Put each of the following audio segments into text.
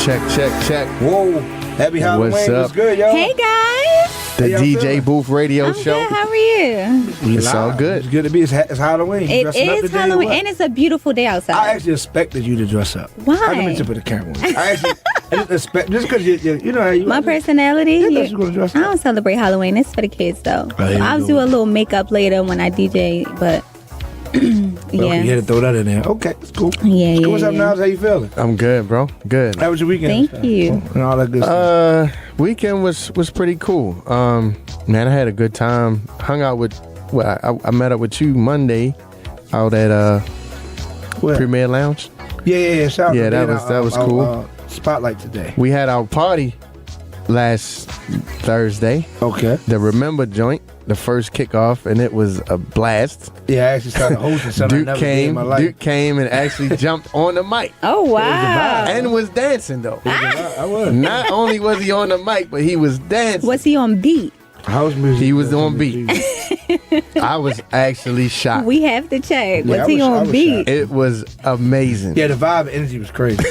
Check. Whoa. Happy Halloween. What's up? What's good, y'all? Hey guys. The DJ Booth Radio I'm Show. good. How are you? It's all good. It's good to be. It's Halloween. It Dressing up is today or Halloween, what? and it's a beautiful day outside. I actually expected you to dress up. Why? I didn't mean to put the camera on. I just expect, just because you know how you My personality. Yeah, Yeah. that's gonna dress I up. don't celebrate Halloween. It's for the kids though. Oh, here I'll we do go. a little makeup later when I DJ, but Yeah. You had to throw that in there. Okay, it's cool. Yeah. What's up, Niles? How you feeling? I'm good, bro. Good. How was your weekend? Thank you. And all that good stuff. Weekend was pretty cool. Man, I had a good time. Hung out with. Well, I met up with you Monday, out at Where? Premier Lounge. Yeah. Shout out Yeah, to that was cool. Spotlight today. We had our party last Thursday, Okay. the Remember joint, the first kickoff, and it was a blast. Yeah, I actually started hosting something I never did in my life. Duke came and actually jumped on the mic Oh wow. and was dancing though. I was. Not only was he on the mic, but he was dancing. Was he on beat? House music. He was on beat. I was actually shocked. We have to check. Yeah, Was he I on was beat? shocked. It was amazing. Yeah, the vibe and energy was crazy.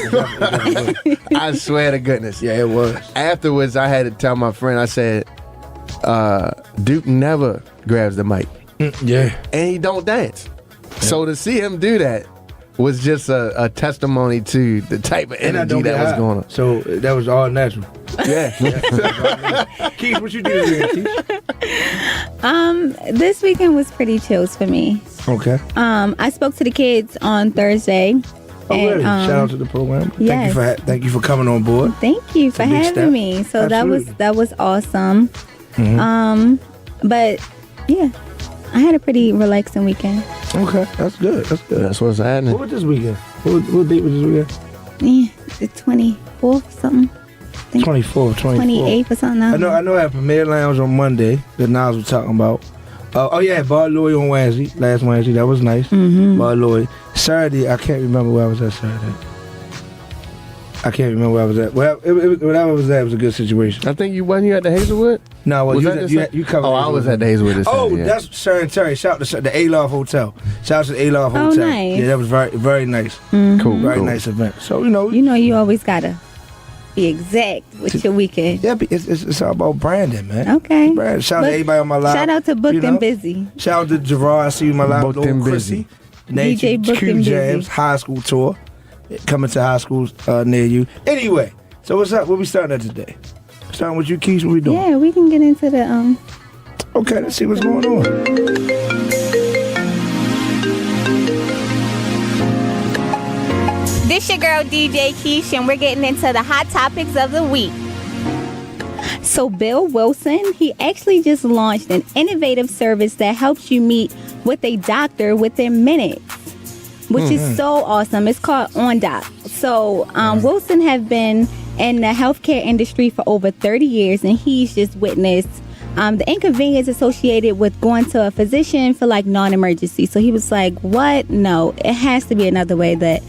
I swear to goodness. Yeah, it was. Afterwards, I had to tell my friend, I said, Duke never grabs the mic. Yeah. And he don't dance. So to see him do that was just a testimony to the type of And I energy don't that get was high. going on. So that was all natural. Yeah. Keesh, what you do this weekend, Keesh? This weekend was pretty chills for me. Okay. I spoke to the kids on Thursday. Oh, and, really? Shout out to the program. yes. Thank you for coming on board. Thank you for a big having step. me. So Absolutely. that was awesome. But yeah, I had a pretty relaxing weekend. Okay, that's good. That's good. That's what's happening. What was this weekend? What date was this weekend? Yeah, the 24th something. 24th, 28th or something. I know I had Premier Lounge on Monday that Niles was talking about. Oh yeah, Bar Lloyd on Wednesday, last Wednesday. That was nice. Bar Lloyd. Saturday, I can't remember where I was at Saturday. I can't remember where I was at. Well, whatever I was at, it was a good situation. I think you wasn't you at the Hazelwood? No, well, Was you, that you, this- you covered. Oh, I was at the Hazelwood this Oh, Saturday, yeah. that's Sharon Terry. Shout out to the A-Love Hotel. Shout out to the A-Love Oh, Hotel. nice. Yeah, that was very, very nice. Cool. Very cool. nice event. So, you know, you always gotta be exact with your weekend. yeah, it's all about branding, man. Okay. Brand. Shout out to Book- everybody on my live. Shout out to Booked you know? and Busy. Shout out to Gerard. I see you in my live. Booked Little and Chrissy. Busy. DJ Booked Q and Busy. Jams High School Tour. Coming to high schools near you. Anyway, so what's up? What we starting at today? Starting with you, Keesh. What we doing? Yeah, we can get into the Okay, let's see what's going on. This your girl DJ Keesh, and we're getting into the hot topics of the week. So Bill Wilson, he actually just launched an innovative service that helps you meet with a doctor within minutes, which is so awesome. It's called OnDoc. So Wilson have been in the healthcare industry for over 30 years, and he's just witnessed the inconvenience associated with going to a physician for like non-emergency. So he was like, what? No, it has to be another way that,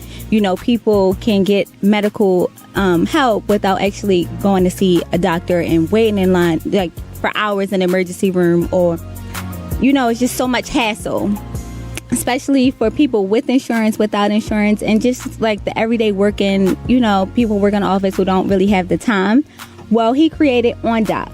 people can get medical help without actually going to see a doctor and waiting in line like for hours in the emergency room, or, it's just so much hassle, especially for people with insurance, without insurance, and just like the everyday working, people working in the office who don't really have the time. Well, he created OnDoc.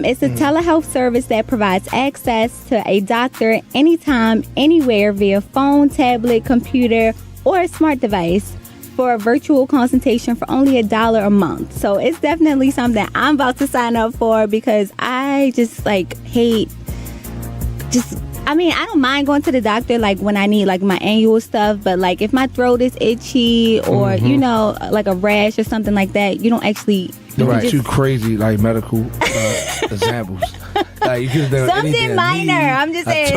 It's a telehealth service that provides access to a doctor anytime, anywhere via phone, tablet, computer, or a smart device for a virtual consultation for only $1 a month. So it's definitely something I'm about to sign up for, because I just hate I don't mind going to the doctor like when I need like my annual stuff, but like if my throat is itchy or like a rash or something like that, you don't actually Right. Two crazy like medical examples. Like you could do something anything, minor. I'm just saying.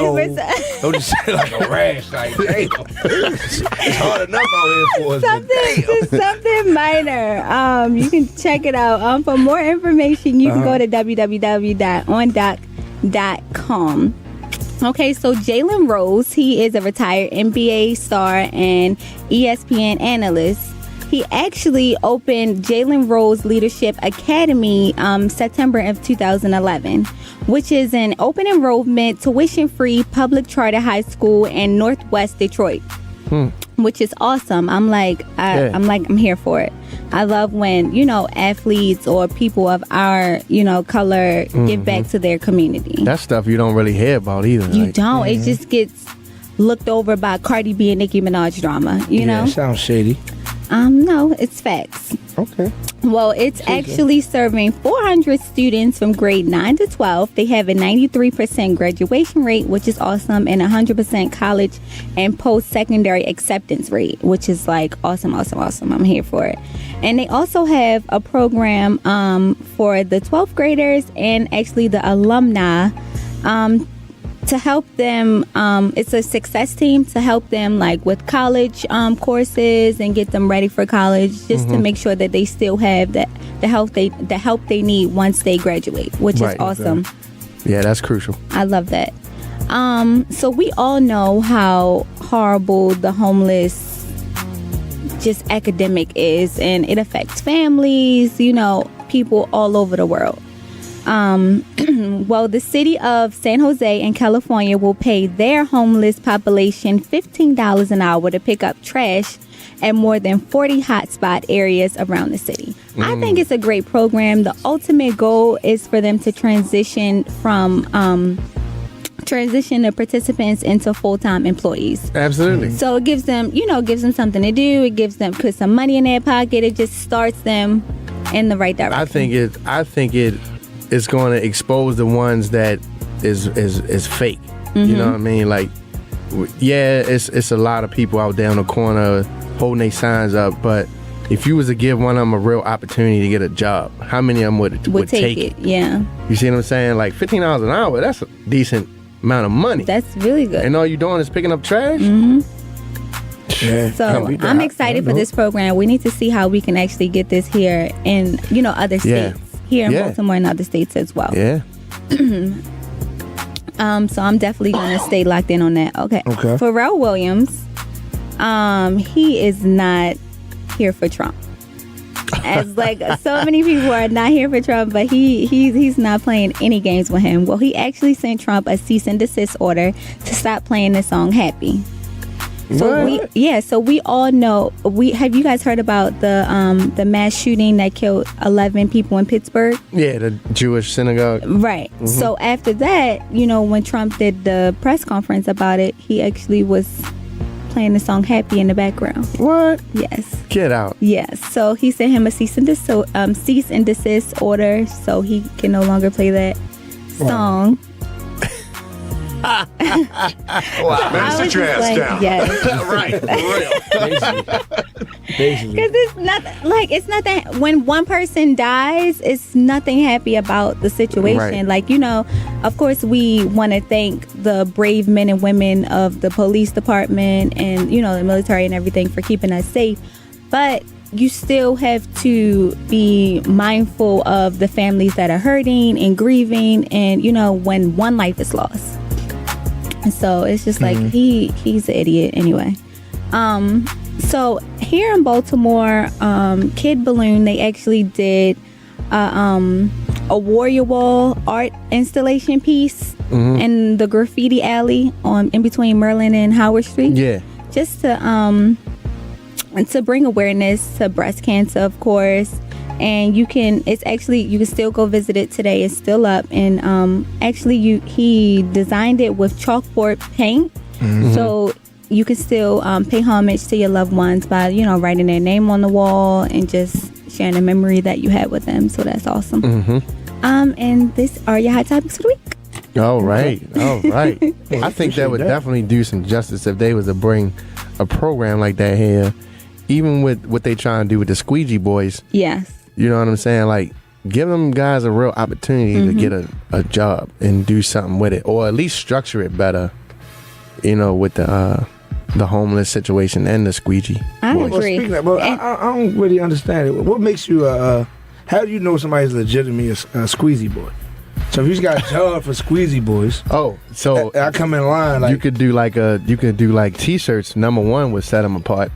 Don't just say like a rash. Like damn, it's hard enough out here for us. Just something minor. You can check it out. For more information, you can go to www.ondoc.com. Okay, so Jalen Rose, he is a retired NBA star and ESPN analyst. He actually opened Jalen Rose Leadership Academy September of 2011, which is an open enrollment, tuition-free public charter high school in Northwest Detroit. Which is awesome. I'm here for it. I love when, athletes or people of our, color give back to their community. That's stuff you don't really hear about either. You don't. It just gets looked over by Cardi B and Nicki Minaj drama, you know? Sounds shady. No, it's facts. Okay. Well, it's actually serving 400 students from grade 9 to 12. They have a 93% graduation rate, which is awesome, and 100% college and post-secondary acceptance rate, which is like awesome. I'm here for it. And they also have a program for the 12th graders and actually the alumni to help them. It's a success team to help them like with college courses and get them ready for college, just to make sure that they still have the help they need once they graduate, which is awesome. Yeah, that's crucial. I love that. So we all know how horrible the homeless just academic is, and it affects families, people all over the world. Well, the city of San Jose in California will pay their homeless population $15 an hour to pick up trash at more than 40 hotspot areas around the city. I think it's a great program. The ultimate goal is for them to transition the participants into full-time employees. Absolutely. So it gives them, something to do. It gives them, put some money in their pocket. It just starts them in the right direction. I think it's going to expose the ones that is fake. You know what I mean? Like, yeah, it's a lot of people out there on the corner holding their signs up, but if you was to give one of them a real opportunity to get a job, how many of them would take it? Yeah. You see what I'm saying? Like $15 an hour, that's a decent amount of money. That's really good. And all you doing is picking up trash? Yeah. So I'm excited for this program. We need to see how we can actually get this here in, other states. Here in Baltimore and other states as well. Yeah. So I'm definitely going to stay locked in on that. Okay. Pharrell Williams, he is not here for Trump. As like so many people are not here for Trump, but he's not playing any games with him. Well, he actually sent Trump a cease and desist order to stop playing the song Happy. So we all know. Have you guys heard about the mass shooting that killed 11 people in Pittsburgh? Yeah, the Jewish synagogue. Right. So after that, when Trump did the press conference about it, he actually was playing the song Happy in the background. What? Yes. Get out. Yes. So he sent him a cease and desist order, so he can no longer play that song. Wow. Man, sit your ass down. Yes. Right. Basically. Because it's not that when one person dies, it's nothing happy about the situation. Right. Like, of course we want to thank the brave men and women of the police department and, the military and everything for keeping us safe. But you still have to be mindful of the families that are hurting and grieving and, when one life is lost. And so it's just like he's an idiot anyway. So here in Baltimore, Kid Balloon, they actually did a Warrior Wall art installation piece in the graffiti alley in between Merlin and Howard Street. Yeah. Just to bring awareness to breast cancer, of course. And you can still go visit it today. It's still up. And he designed it with chalkboard paint. So you can still pay homage to your loved ones by, writing their name on the wall and just sharing a memory that you had with them. So that's awesome. And this are your hot topics for the week. All right. I think that would definitely do some justice if they was to bring a program like that here, even with what they trying to do with the Squeegee Boys. Yes. You know what I'm saying? Like, give them guys a real opportunity to get a job and do something with it, or at least structure it better. With the homeless situation and the squeegee. I agree. Well, speaking of, I don't really understand it. What makes you how do you know somebody's legitimately a squeezy boy? So if he's got a job for squeezy boys, so I come in line like you could do like T-shirts. Number one would set them apart,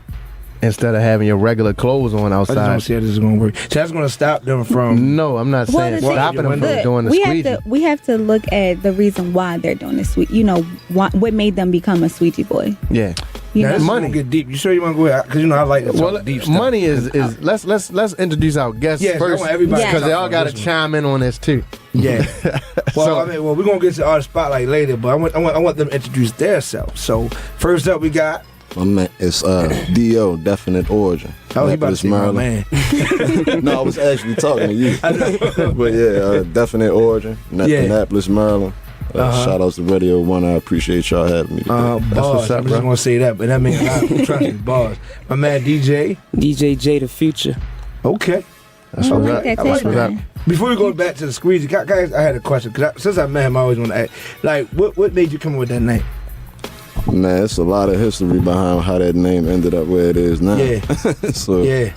instead of having your regular clothes on I just outside. don't see how this is going to work. So that's going to stop them from. No, I'm not saying the thing- stopping them from Look, doing the squeegee. We have to look at the reason why they're doing the sweet. You know, what made them become a squeegee boy. Yeah. You Now, know? this is Money. gonna get deep. You sure you want to go ahead? Because I like to talk Well, deep stuff. money is let's introduce our guests Yes, I first want everybody to because talk they all about got to this one. chime in on this too. Yeah. Well, So- I mean, we're gonna get to Artist Spotlight later, but I want them to introduce themselves. So first up, we got. My man, it's D.O. Definite Origin. Oh, he about to Annapolis, say my man. No, I was actually talking to you. But yeah, Definite Origin, Yeah. Annapolis, Maryland. Shout outs to Radio 1. I appreciate y'all having me. Bars. what's up, I'm just bro. gonna say that, but that means a lot. Trust me, bars. My man DJ. DJ J the Future. Okay. That's I what's like up. that I like What's up? tagline. Before we go back to the squeegee, I had a question because since I met him, I always want to ask, like, what made you come up with that name? Man, it's a lot of history behind how that name ended up where it is now. Yeah. So Yeah.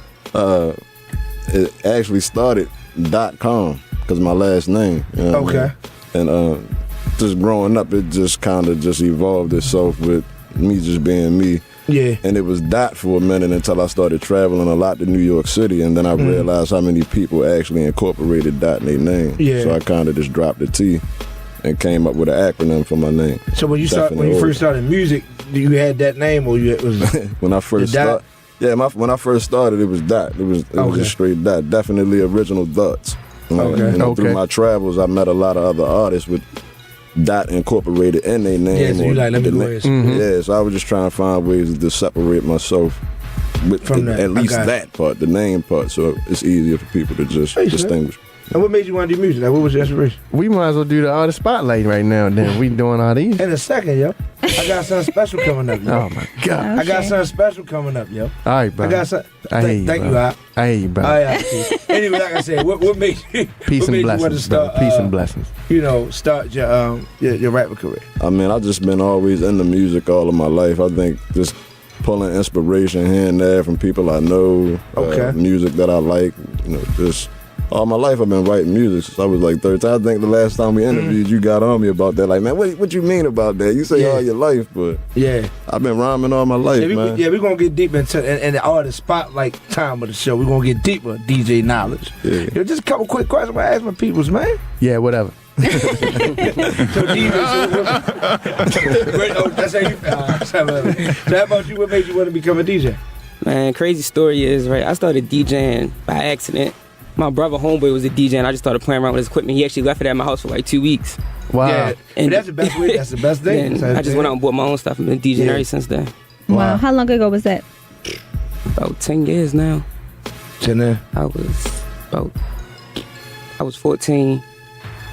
it actually started .com because my last name. You know what I Okay. mean? And just growing up, it just kind of just evolved itself with me just being me. Yeah. And it was dot for a minute until I started traveling a lot to New York City, and then I realized how many people actually incorporated dot in their name. Yeah. So I kind of just dropped the T and came up with an acronym for my name. So when you Definite first started music, you had that name or it was When I first The dot? started, when I first started, it was dot. It was Okay. just straight dot. Definitely original dots. Okay. You know, Okay. through my travels, I met a lot of other artists with dot incorporated in their name. Yeah, so you or like, let me the go na- ahead. Yeah, so I was just trying to find ways to separate myself with From that. at least I got it. that part, the name part, so it's easier for people to just Hey, sir. distinguish. And what made you want to do music? Like, what was your inspiration? We might as well do the artist spotlight right now. Then we doing all these. In a second, yo. I got something special coming up, yo. Oh my god! I got Okay. something special coming up, yo. All right, bro. I got something. I hear you, Thank bro. you, Al. I hear you, bro. Oh, yeah. Anyway, like I said, what made you? Peace what and made you want to blessings, bro. start? Peace and blessings. You know, start your rapper career. I mean, I've just been always into music all of my life. I think just pulling inspiration here and there from people I know, Okay. music that I like, you know, just all my life I've been writing music since I was like 13. I think the last time we interviewed, you got on me about that. Like, man, what you mean about that? You say Yeah. all your life, but Yeah. I've been rhyming all my life, Yeah, man. we're going to get deep into and the artist spotlight time of the show. We're going to get deeper, DJ Niledge. Yeah. Yo, just a couple quick questions I ask my peoples, man. Yeah, whatever. So, DJ, that's how you so how about you? What made you want to become a DJ? Man, crazy story is, right, I started DJing by accident. My brother homeboy was a DJ and I just started playing around with his equipment. He actually left it at my house for like 2 weeks. Wow. Yeah, And- that's the best way. That's the best thing. And That's I just went out and bought my own stuff and been DJing Yeah. ever since then. Wow. How long ago was that? About 10 years now. there. I was 14.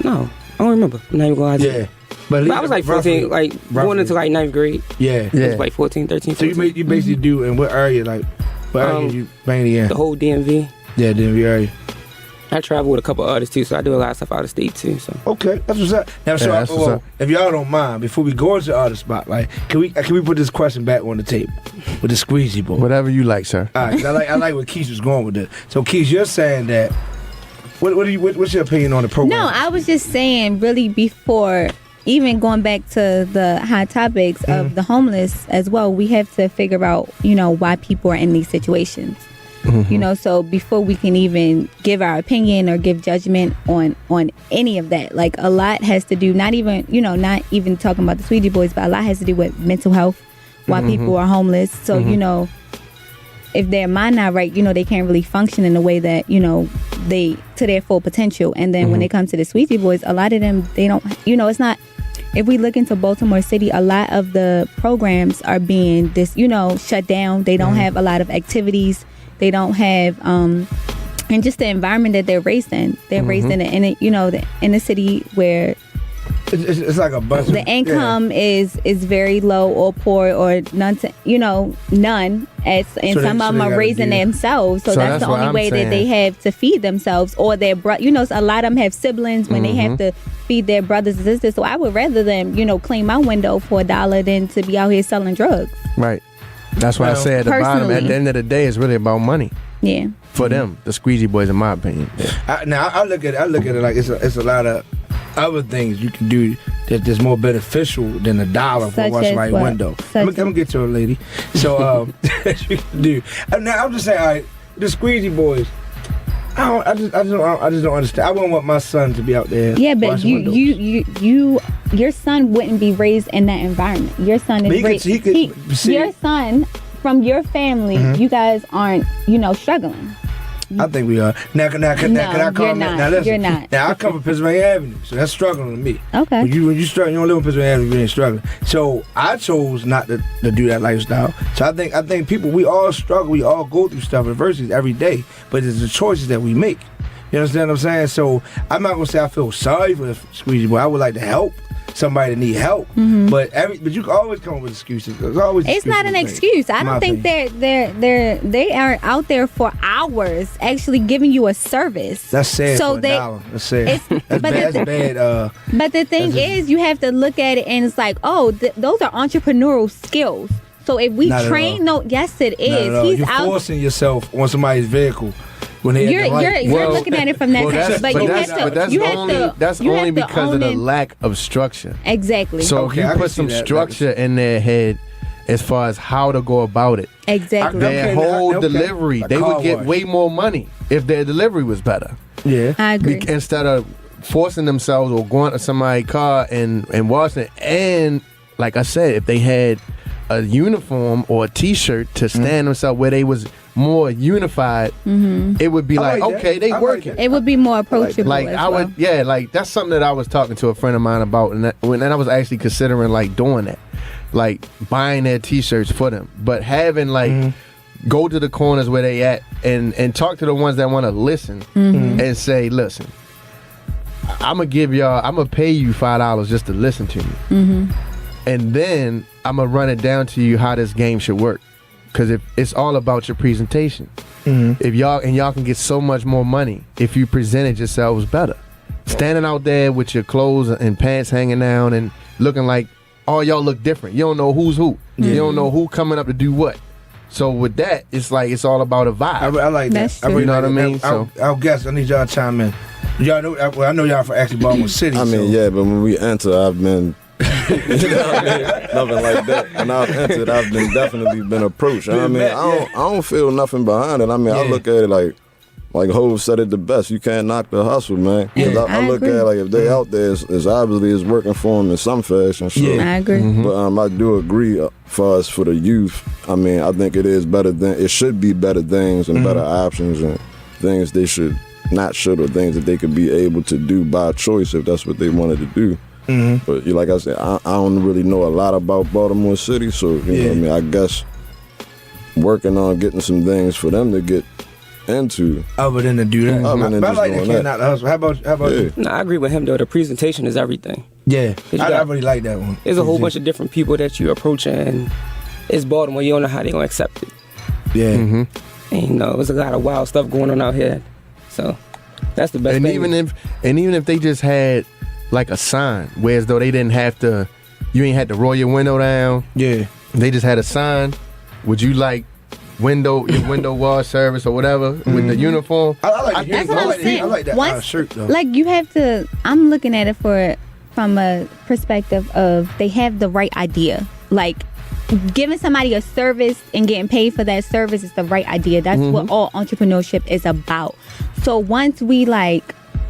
No, I don't remember. I'm not even gonna lie to you. Yeah, But I was like 14, like roughly. going into like 9th grade. Yeah. I Yeah. was like 14, 13, So 14. you basically do in what area? Like what area you mainly in? The whole DMV. Yeah, DMV area. I travel with a couple artists too, so I do a lot of stuff out of state too. So Okay, that's what's up. Now, so Yeah, that's what's up. if y'all don't mind, before we go into the artist spotlight, can we put this question back on the table with the squeegee boy? Whatever you like, sir. All right, 'cause I like where Keesh was going with this. So Keesh, you're saying that. What's your opinion on the program? No, I was just saying, really, before even going back to the hot topics of the homeless as well, we have to figure out, why people are in these situations. So before we can even give our opinion or give judgment on any of that, like a lot has to do, not even talking about the Sweetie Boys, but a lot has to do with mental health, why people are homeless. So, if their mind not right, they can't really function in a way that, they to their full potential. And then when it comes to the Sweetie Boys, a lot of them, they don't, it's not, if we look into Baltimore City, a lot of the programs are being shut down. They don't have a lot of activities. They don't have, and just the environment that they're raised in. They're raised in the inner city where it's like a bunch the income is very low or poor or none. None. And So some they of them are gotta raising do- themselves. So So that's that's the what only I'm way that they saying. have to feed themselves or their a lot of them have siblings when they have to feed their brothers and sisters. So I would rather them, clean my window for $1 than to be out here selling drugs. Right. That's why I Well, say at the bottom, at personally- the end of the day, it's really about money Yeah. for them, the Squeegee Boys, in my opinion. Now I look at it like it's a lot of other things you can do that's more beneficial than $1 for what's right window. I'm gonna get to it, lady. So that you can do. Now I'm just saying, all right, the Squeezy Boys. I just don't understand. I wouldn't want my son to be out there. Yeah, but your son wouldn't be raised in that environment. Your son is raised. Your son from your family. You guys aren't, struggling. I think we are. Now, can I comment? Now, listen. You're not. Now, I come from Pennsylvania Avenue, so that's struggling to me. Okay. When you struggle, you don't live in Pennsylvania Avenue, you ain't struggling. So I chose not to do that lifestyle. So I think people, we all struggle, we all go through stuff, adversities every day, but it's the choices that we make. You understand what I'm saying? So I'm not gonna say I feel sorry for the Squeezy Boy. I would like to help somebody that need help, but you can always come up with excuses. It's not an excuse. I don't think they are out there for hours actually giving you a service. That's sad. So that's sad. That's bad. But the thing is, you have to look at it and it's like, those are entrepreneurial skills. So if we train, yes, it is. You're forcing yourself on somebody's vehicle. You're looking at it from that side, that's only because of the lack of structure. Exactly. So if you put some structure in their head as far as how to go about it. Exactly. Their whole delivery, they would get way more money if their delivery was better. Yeah. I agree. Instead of forcing themselves or going to somebody's car and washing it. And like I said, if they had a uniform or a t-shirt to stand themselves where they was more unified, it would be like okay, they working. It would be more approachable. That's something that I was talking to a friend of mine about, and I was actually considering like doing that, like buying their t-shirts for them, but having like go to the corners where they at and talk to the ones that want to listen and say, listen, I'm gonna pay you $5 just to listen to me, and then I'm gonna run it down to you how this game should work. Because it's all about your presentation. If y'all can get so much more money if you presented yourselves better. Standing out there with your clothes and pants hanging down and looking like all y'all look different. You don't know who's who. You don't know who coming up to do what. So with that, it's like it's all about a vibe. I like that. You know what I mean? I'll guess. I need y'all to chime in. Y'all know. I know y'all from actually Baltimore City. I mean, yeah, but when we enter, I've been. Nothing like that. When I've entered, I've definitely been approached. I mean, I don't feel nothing behind it. I mean, I look at it like Hov said it the best. You can't knock the hustle, man. I look at it like if they out there, it's obviously it's working for them in some fashion. So. I agree. But I do agree. For us, for the youth, I mean, I think it should be better things and better options and things they or things that they could be able to do by choice if that's what they wanted to do. But like I said, I don't really know a lot about Baltimore City, so you know what I mean. I guess working on getting some things for them to get into, other than to do that. I like that can't not hustle. How about you? No, I agree with him though. The presentation is everything. Yeah, I really like that one. There's a whole bunch of different people that you approach, and it's Baltimore. You don't know how they gonna accept it. Yeah, and there's a lot of wild stuff going on out here. So that's the best thing. Even if they just had like a sign, whereas though they didn't have to, you ain't had to roll your window down. Yeah, they just had a sign. Would you like your window wash service or whatever with the uniform? I like that. I like that shirt though. Like you have to. I'm looking at it from a perspective of they have the right idea. Like giving somebody a service and getting paid for that service is the right idea. That's what all entrepreneurship is about. So once we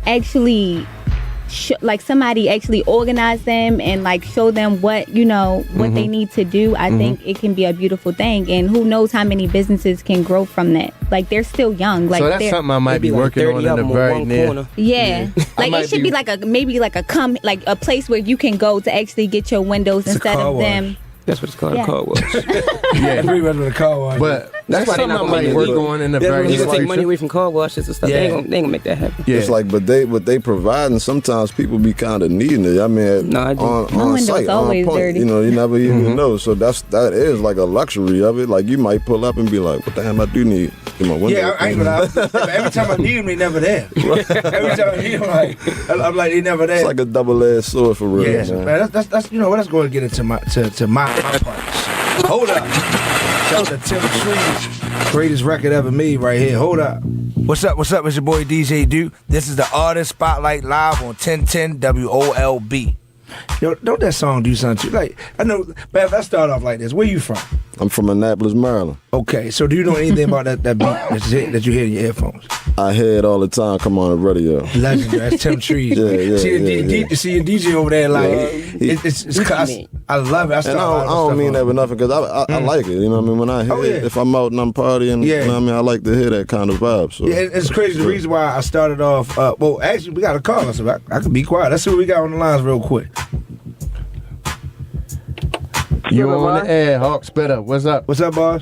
actually somebody actually organize them and show them what they need to do, I think it can be a beautiful thing. And who knows how many businesses can grow from that. They're still young. So that's something I might be working on in the very near. Yeah. It should be a place where you can go to actually get your windows instead of them. That's what it's called, a car wash. That's pretty much what a car wash. But that's why something I might work on in the very near future. You can take money away from car washes and stuff. They ain't gonna make that happen. Yeah. It's what they provide, and sometimes people be kind of needing it. I mean, on site, on point. Dirty. You never even know. So that is like a luxury of it. Like you might pull up and be like, "What the hell I do need in my window?" Yeah, I ain't gonna lie. Every time I need them, they never there. Every time I need them, I'm like, they never there. It's like a double-edged sword for real. Yeah, man. That's let's go and get into my parts. Hold up. Shout out to Tim Trees. Greatest record ever made right here. Hold up. What's up? It's your boy DJ Duke. This is the Artist Spotlight live on 1010 WOLB. Yo, don't that song do something to you? Like, I know, man, let's start off like this. Where you from? I'm from Annapolis, Maryland. Okay, so do you know anything about that beat that you hear in your earphones? I hear it all the time. Come on the radio. Legendary. That's Tim Trees. See a DJ over there, like, I love it. I don't mean that for nothing, because I like it. You know what I mean? When I hear it, if I'm out and I'm partying, you know what I mean? I like to hear that kind of vibe. So. Yeah, it's crazy. The reason why I started off, well, actually, we got a caller, so I can be quiet. Let's see what we got on the lines real quick. You on the air, Hawk Spitter. What's up? What's up, boss?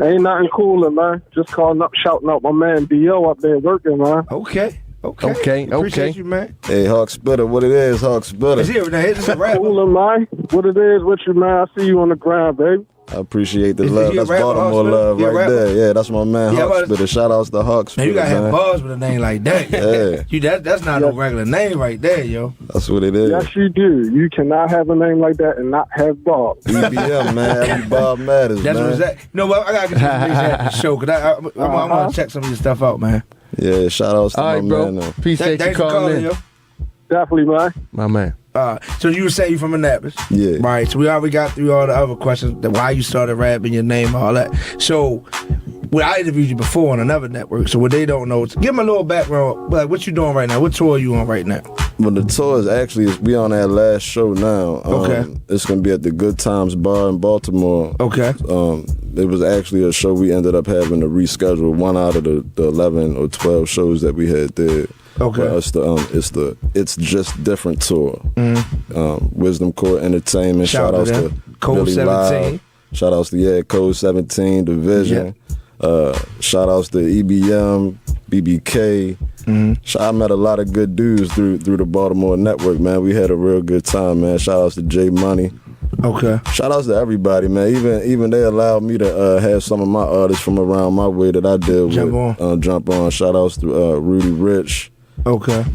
Ain't nothing cooler, man. Just calling up, shouting out my man B.O. up there working, man. Okay. Appreciate you, man. Hey, Hawk Spitter, what it is, Hawk Spitter. It's here now. It's a rapper. Cooler, man. What it is with you, man. I see you on the ground, baby. I appreciate the Is love. he a That's rapper, Baltimore Hawk love Spitter? right there. Yeah, that's my man, Yeah, Hawk Spitter. Shout outs to Hawk Man, Spitter, you gotta have man. bars with a name like that. Yeah. That's not no regular name right there, yo. That's what it is. Yes, you do. You cannot have a name like that and not have Bob. EBM, man. Every Bob matters, That's man. what it's at. You know what? I gotta get you some after the show, because I want to check some of your stuff out, man. Yeah, shout outs to All right, my bro. man. Though. Appreciate you Thanks for calling in. yo. Definitely, man. My man. So you were saying you from Annapolis. Yeah. Right. So we already got through all the other questions, why you started rapping, your name, all that. So I interviewed you before on another network, so what they don't know, give them a little background. Like, what you doing right now? What tour are you on right now? Well, the tour is we on our last show now. Okay. It's gonna be at the Good Times Bar in Baltimore. Okay. It was actually a show we ended up having to reschedule one out of the 11 or 12 shows that we had there. Okay. But it's just different tour. Wisdom Core Entertainment. Shout out outs to to Code Billy 17. Live. Shout outs to Code 17 Division. Shout outs to EBM, BBK. I met a lot of good dudes through the Baltimore network, man. We had a real good time, man. Shout outs to J Money. Okay. Shout outs to everybody, man. Even they allowed me to have some of my artists from around my way that I deal with jump on. Shout outs to Rudy Rich. Okay.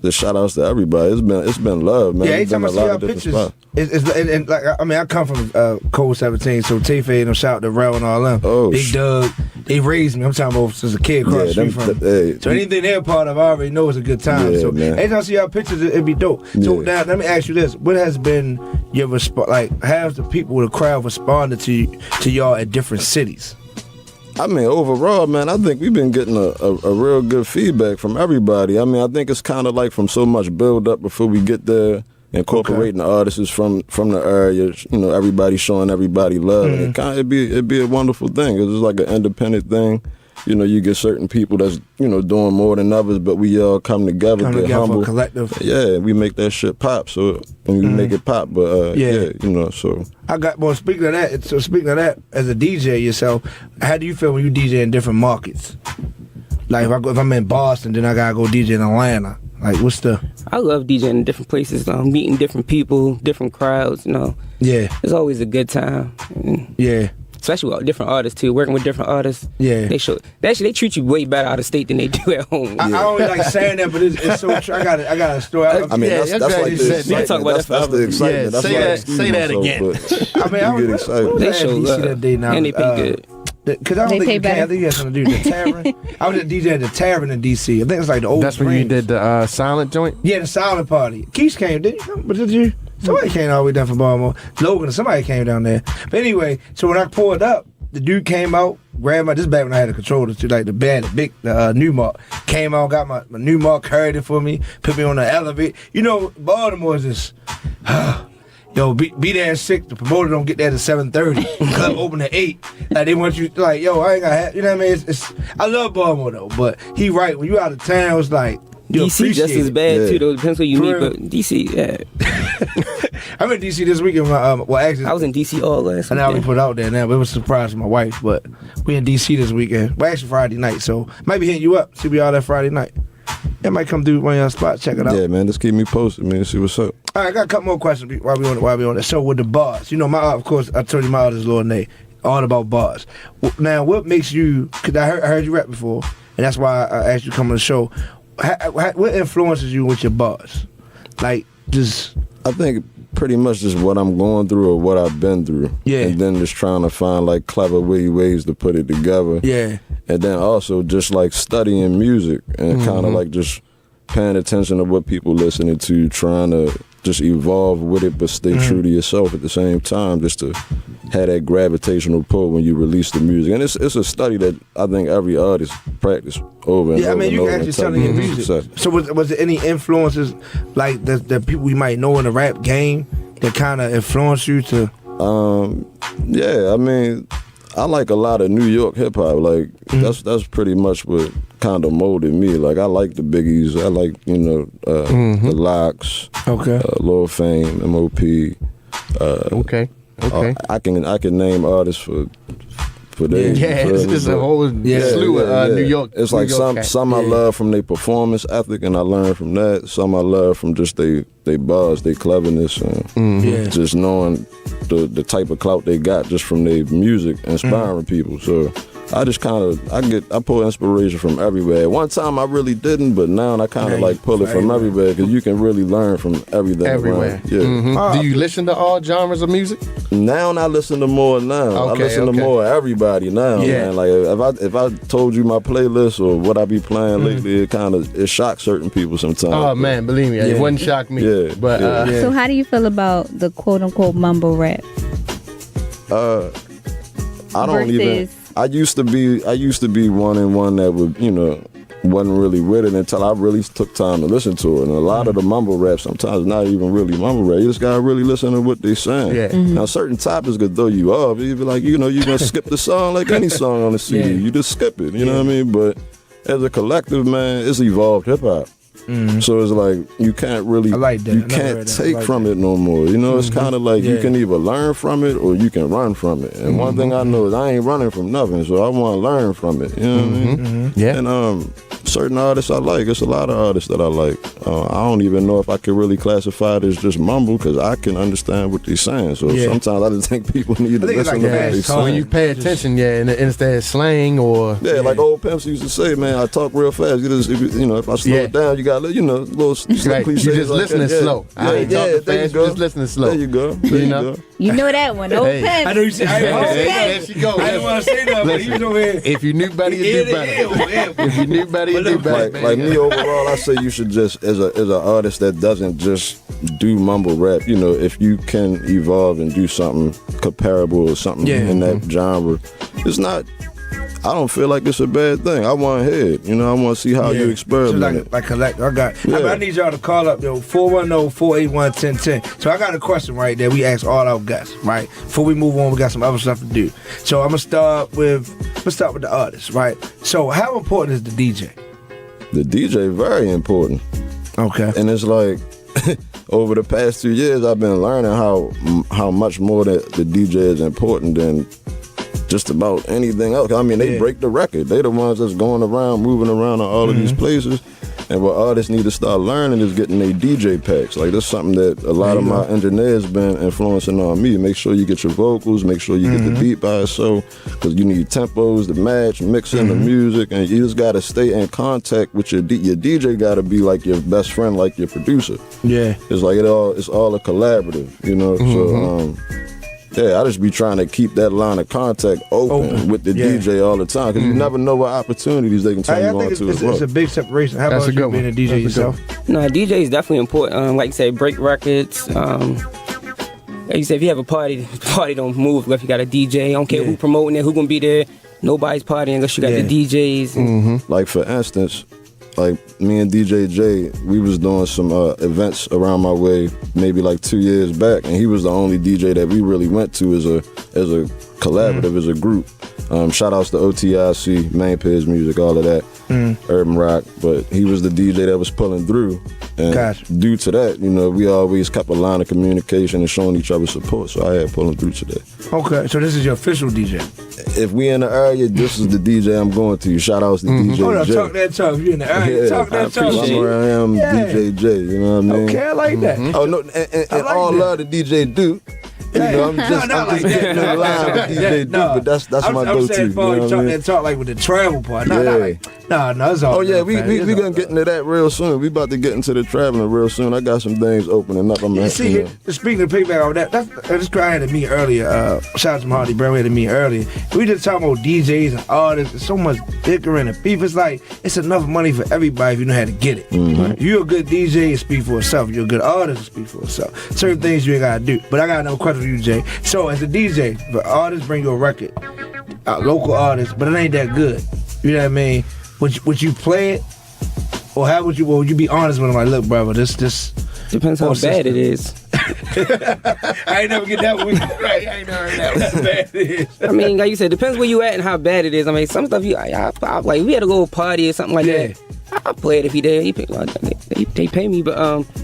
The shout outs to everybody. It's been love, man. Yeah, anytime I see y'all pictures, it's like, I mean, I come from Code 17, so Tay-Fay and them, shout out to Rel and all them. Oh, Big Doug, they raised me. I'm talking about since a kid across the street from me. So anything they're part of, I already know it's a good time. Yeah, so man. anytime I see y'all pictures, it'd be dope. So now, let me ask you this. What has been your response? Like, have the people, the crowd responded to y'all at different cities? I mean, overall, man, I think we've been getting a real good feedback from everybody. I mean, I think it's kind of like from so much build up before we get there, incorporating the artists from the area. You know, everybody showing everybody love, and it'd be a wonderful thing. It's just like an independent thing. You know, you get certain people that's, you know, doing more than others, but we all come together, get humble. For a collective. Yeah, we make that shit pop. So when we make it pop, but yeah, you know, so. Speaking of that, as a DJ yourself, how do you feel when you DJ in different markets? Like if I'm in Boston, then I gotta go DJ in Atlanta. Like, what's the? I love DJing in different places, meeting different people, different crowds. You know, Yeah, it's always a good time. yeah. Especially with different artists too, working with different artists. Yeah. They treat you way better out of state than they do at home. I don't like saying that, but it's so true. I got a story. I mean, that's like the We can talk about excitement. That's the excitement. That's why I excuse say that myself, again. I mean, you get excited. They I show was at DC that day now, and they pay good. Because I don't They think pay you can. better. I think you have something to do with the tavern. I was at DJ at the tavern in DC. I think it's like the old. That's when you did the silent joint? Yeah, the silent party. Keesh came, didn't you? But did you? Somebody came all the way down from Baltimore. Logan or somebody came down there. But anyway, so when I pulled up, the dude came out, grabbed my, this back when I had a controller, to like the band, the new mark. Came out, got my new mark, carried it for me, put me on the elevator. You know, Baltimore is just, yo, be there at 6. The promoter don't get there at 7:30. Club open at 8. Like, they want you, like, yo, I ain't got have, you know what I mean? It's I love Baltimore, though, but he right. When you out of town, it's like, you DC just as bad too, though. Depends where you meet, but DC, yeah. I'm in DC this weekend. Actually, I was in DC all last I know we weekend. put out there now, but it was a surprise to my wife. But we in DC this weekend. Well, actually Friday night, so might be hitting you up. See we all there Friday night. It might come through one of your spots. Check it out. Yeah, man, just keep me posted, man. See what's up. All right, I got a couple more questions while we on the show with the bars. You know, of course, I told you my artist Lord Nay, all about bars. Now, what makes you? Because I heard you rap before, and that's why I asked you to come on the show. What influences you with your bars? Like, just I think pretty much just what I'm going through or what I've been through. Yeah. And then just trying to find like clever ways to put it together. Yeah. And then also just like studying music and kind of like just paying attention to what people listening to, trying to just evolve with it but stay true to yourself at the same time, just to have that gravitational pull when you release the music. And it's a study that I think every artist practice over and over. Yeah, I mean, you and can actually tell in your music. So was there any influences like that people we might know in the rap game that kind of influenced you to? Yeah, I mean, I like a lot of New York hip hop. Like that's pretty much what kind of molded me. Like I like the Biggies. I like the Locks. Okay. Lil Fame, M.O.P. Okay. I can name artists for days. Yeah, it's a whole slew of New York. It's like New York some I love from their performance ethic, and I learn from that. Some I love from just they buzz, their cleverness, and just knowing the type of clout they got just from their music, inspiring people. So I just I pull inspiration from everywhere. At one time I really didn't, but now I kind of like pull it from everywhere because you can really learn from everything. Everywhere. Around. Yeah. Do you listen to all genres of music? Now I listen to more now. I listen to more everybody now. Yeah. Man. Like if I told you my playlist or what I be playing lately, it shocks certain people sometimes. Oh man, believe me, it wouldn't shock me. Yeah. But So how do you feel about the quote unquote mumble rap? I don't even. I used to be one that would, wasn't really with it until I really took time to listen to it. And a lot of the mumble rap sometimes not even really mumble rap. You just gotta really listen to what they saying. Yeah. Now certain topics could throw you off. You be like, you're gonna skip the song like any song on the CD. You just skip it. You know what I mean? But as a collective, man, it's evolved hip hop. So it's like you can't really, you can't take from it no more. It's kind of like you can either learn from it or you can run from it. And one thing I know is I ain't running from nothing, so I want to learn from it. You know what I mean? Yeah. And certain artists I like. It's a lot of artists that I like. I don't even know if I could really classify it as just mumble because I can understand what they're saying. So sometimes I just think people need to listen to what they say. When you pay attention, and instead of slang or like old pimps used to say, man, I talk real fast. If I slow it down, you got little right. cliches. You just listening slow. I ain't talking fast. You just listening slow. There you go. You know that one, old pimp. I know you said. There she go. I didn't want to say that, but he was over here. If you knew better, you do better. If you knew better, you do better. Like me overall, I say you should just as an artist that doesn't just do mumble rap. If you can evolve and do something comparable or something in that genre, it's not. I don't feel like it's a bad thing. I want to hear it. I want to see how you experiment it. Like collect. I need y'all to call up, 410-481-1010. So I got a question right there. We ask all our guests, right? Before we move on, we got some other stuff to do. So I'm gonna start with the artist, right? So how important is the DJ? The DJ very important. Okay. And it's like over the past 2 years, I've been learning how much more the DJ is important than just about anything else. I mean, they break the record. They the ones that's going around, moving around in all of these places. And what artists need to start learning is getting their DJ packs. Like, that's something that a lot of my engineers been influencing on me. Make sure you get your vocals, make sure you get the beat by itself, because you need tempos to match, mixing the music, and you just got to stay in contact with your DJ. Got to be like your best friend, like your producer. Yeah. It's like it's all a collaborative, So, I just be trying to keep that line of contact open with the DJ all the time, because you never know what opportanities they can turn you on to as well. It's a big separation. How about you being a DJ yourself? No, DJ is definitely important. Like you say, break records. Like you said, if you have a party don't move if you got a DJ. I don't care who promoting it, who gonna be there. Nobody's partying unless you got the DJs. Like, for instance, like me and DJ J, we was doing some events around my way maybe like 2 years back, and he was the only DJ that we really went to as a collaborative, as a group. Shout outs to OTIC, Main Piz Music, all of that, Urban Rock, but he was the DJ that was pulling through. And due to that, we always kept a line of communication and showing each other support, so I had pulling through today. Okay, so this is your official DJ? If we in the area, this is the DJ I'm going to. Shout outs to DJ J. Hold on, talk that talk. If you in the area, talk that talk. I'm where I am, DJ J, you know what I mean? Okay, I like that. Oh, no, and all love to DJ Duke. You know, I'm just getting in the line with DJ Duke, but that's my go-to. I'm saying, talk like with the travel part. No, it's all. Oh yeah, we gonna get into that real soon. We about to get into the traveling real soon. I got some things opening up. Speaking of piggyback on that, that's I had a meeting earlier. Shout out to Hardy Brown. We had a meeting earlier. We just talking about DJs and artists. It's so much bickering and beef. It's like it's enough money for everybody if you know how to get it. Mm-hmm. If you're a good DJ, it speak for itself. If you're a good artist, it speak for itself. Certain things you ain't gotta do. But I got another question for you, Jay. So as a DJ, if artists bring you a record, local artists, but it ain't that good. You know what I mean? Would you play it, or how would you? Well, would you be honest with them? Like, look, brother, this depends how bad it is. I ain't never get that one right. I ain't never heard that one. How bad it is. I mean, like you said, depends where you at and how bad it is. I mean, some stuff I like. We had to go to a party or something like that. I'll play it if he did. They pay me, but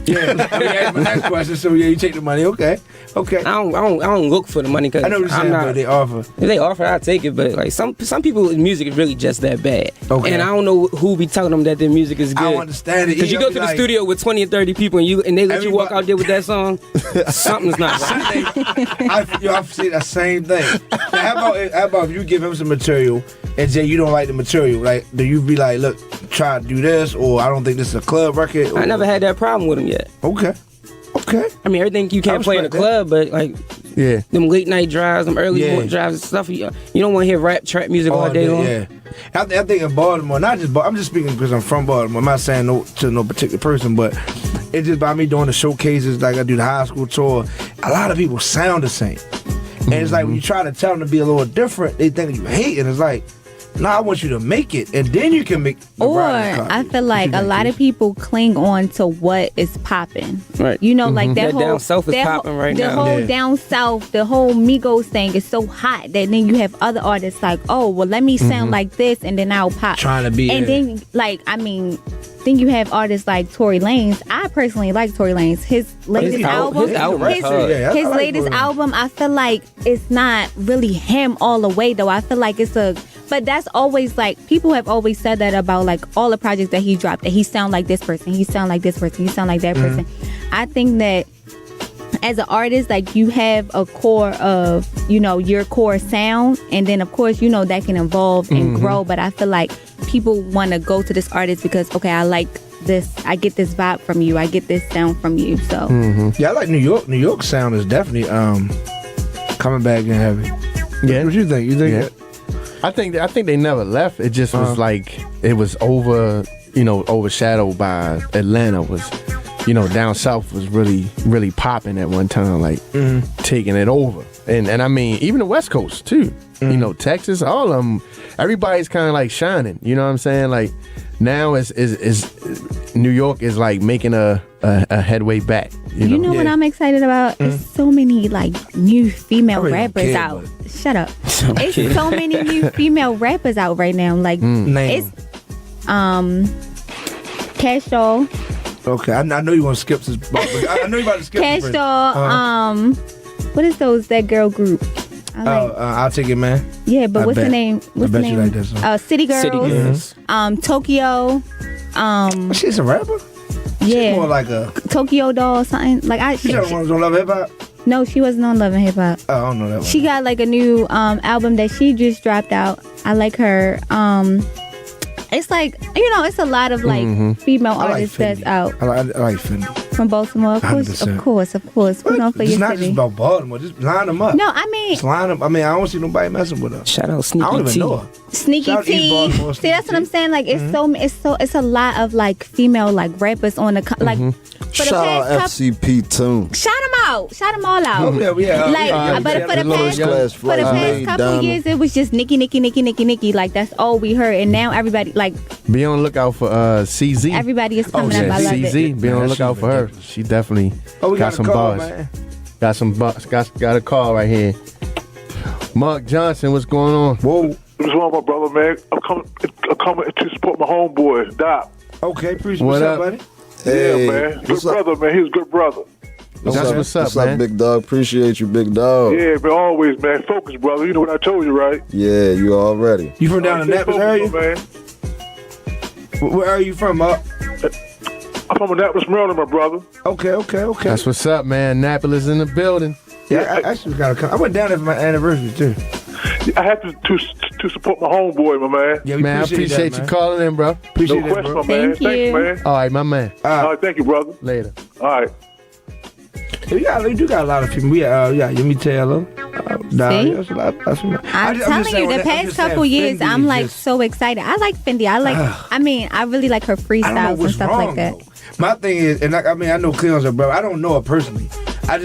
yeah. I mean, that's my next question. So yeah, you take the money. Okay. I don't look for the money because I know what you're saying, but they offer. If they offer, I'll take it. But like some people's music is really just that bad. Okay. And I don't know who be telling them that their music is good. I don't understand it. Because you go to the studio with 20 and 30 people and they let you walk out there with that song, something's not right. I've seen the same thing. Now, how about if you give him some material and say you don't like the material? Like, do you be like, look, try to do this, or I don't think this is a club record? Or, I never had that problem with him yet. Okay. I mean, everything you can't play in the club, but like, them late night drives, them early morning drives and stuff, you don't want to hear rap, trap music all day long. Yeah. I think in Baltimore, not just I'm just speaking because I'm from Baltimore. I'm not saying to no particular person, but it's just by me doing the showcases, like I do the high school tour, a lot of people sound the same. And it's like when you try to tell them to be a little different, they think you hate it. It's like, no, I want you to make it, and then you can make the or copy. I feel like a lot of people cling on to what is popping. Right. You know, like that whole down south is popping right now. The whole down south, the whole Migos thing is so hot that then you have other artists like, oh, well, let me sound like this, and then I'll pop. Trying to be. And then, like, I mean, then you have artists like Tory Lanez. I personally like Tory Lanez. His latest album, his latest album, I feel like it's not really him all the way, though. I feel like but that's always like, people have always said that about like all the projects that he dropped, that he sound like this person, he sound like this person, he sound like that person. I think that as an artist, like, you have a core of, your core sound, and then of course, that can evolve and grow. But I feel like people want to go to this artist because, okay, I like this, I get this vibe from you, I get this sound from you. So yeah, I like New York. New York sound is definitely coming back in heavy. Yeah. What you think? You think that? I think they never left. It just was like, it was overshadowed by Atlanta. Was, down south was really, really popping at one time, like taking it over. And I mean, even the West Coast too. Texas, all of them. Everybody's kind of like shining. You know what I'm saying? Like, now is New York is like making a headway back. You know what I'm excited about? It's so many like new female rappers out. Shut up. It's so many new female rappers out right now. Like it's Cash Doll. Okay, I know you want to skip this. I know you about to skip Cash Doll. What is that girl group? I'll Take It, Man. Yeah, but what's the name? What's the name? You like that song. City Girls. Tokyo. She's a rapper? Yeah. She's more like a Tokyo Doll or something. Like She's the one who's on Love Hip Hop? No, she wasn't on Love and Hip Hop. Oh, I don't know that one. She got like a new album that she just dropped out. I like her. It's like, it's a lot of like female artists that's out. I like Fendi. From Baltimore, of course. Put on for your city. It's not just about Baltimore. Just line them up. No, I mean, just line them. I mean, I don't see nobody messing with her. Shout out Sneaky T. I don't even know her. Sneaky T. See, that's what I'm saying. Like, it's a lot of like female like rappers on the like. Shout out FCP too. Shout them all out. Yeah. But for the past couple years, it was just Nicki. Like, that's all we heard, and now everybody like. Be on the lookout for CZ. Everybody is coming up. I love CZ. it. Be on the lookout for her. She definitely got some bars. Man. Got some bars. Got a call right here. Mark Johnson, what's going on? Whoa. What's wrong, my brother, man? I'm coming to support my homeboy, Doc. Okay, appreciate what's up, buddy. Hey, yeah, man. Good brother, man. He's a good brother. What's up, what's up, big dog? Appreciate you, big dog. Yeah, man, always, man. Focus, brother. You know what I told you, right? Yeah, you already. You from down in Annapolis area? Man. Where are you from, Mark? I'm from Annapolis, Maryland, my brother. Okay. That's what's up, man. Annapolis in the building. Yeah, I actually got to come. I went down there for my anniversary too. I had to support my homeboy, my man. Yeah, man, I appreciate you calling in, bro. Appreciate No that, question, bro. my man. Thank you. Thanks, man. All right, my man. All right, thank you, brother. Later. All right. You do got a lot of people. We Yemi Taylor. That's a lot. I'm telling you, the past couple years, I'm like so excited. I like Fendi. I really like her freestyles and stuff like that. Though. My thing is, and I know Cleon's her brother. I don't know her personally. I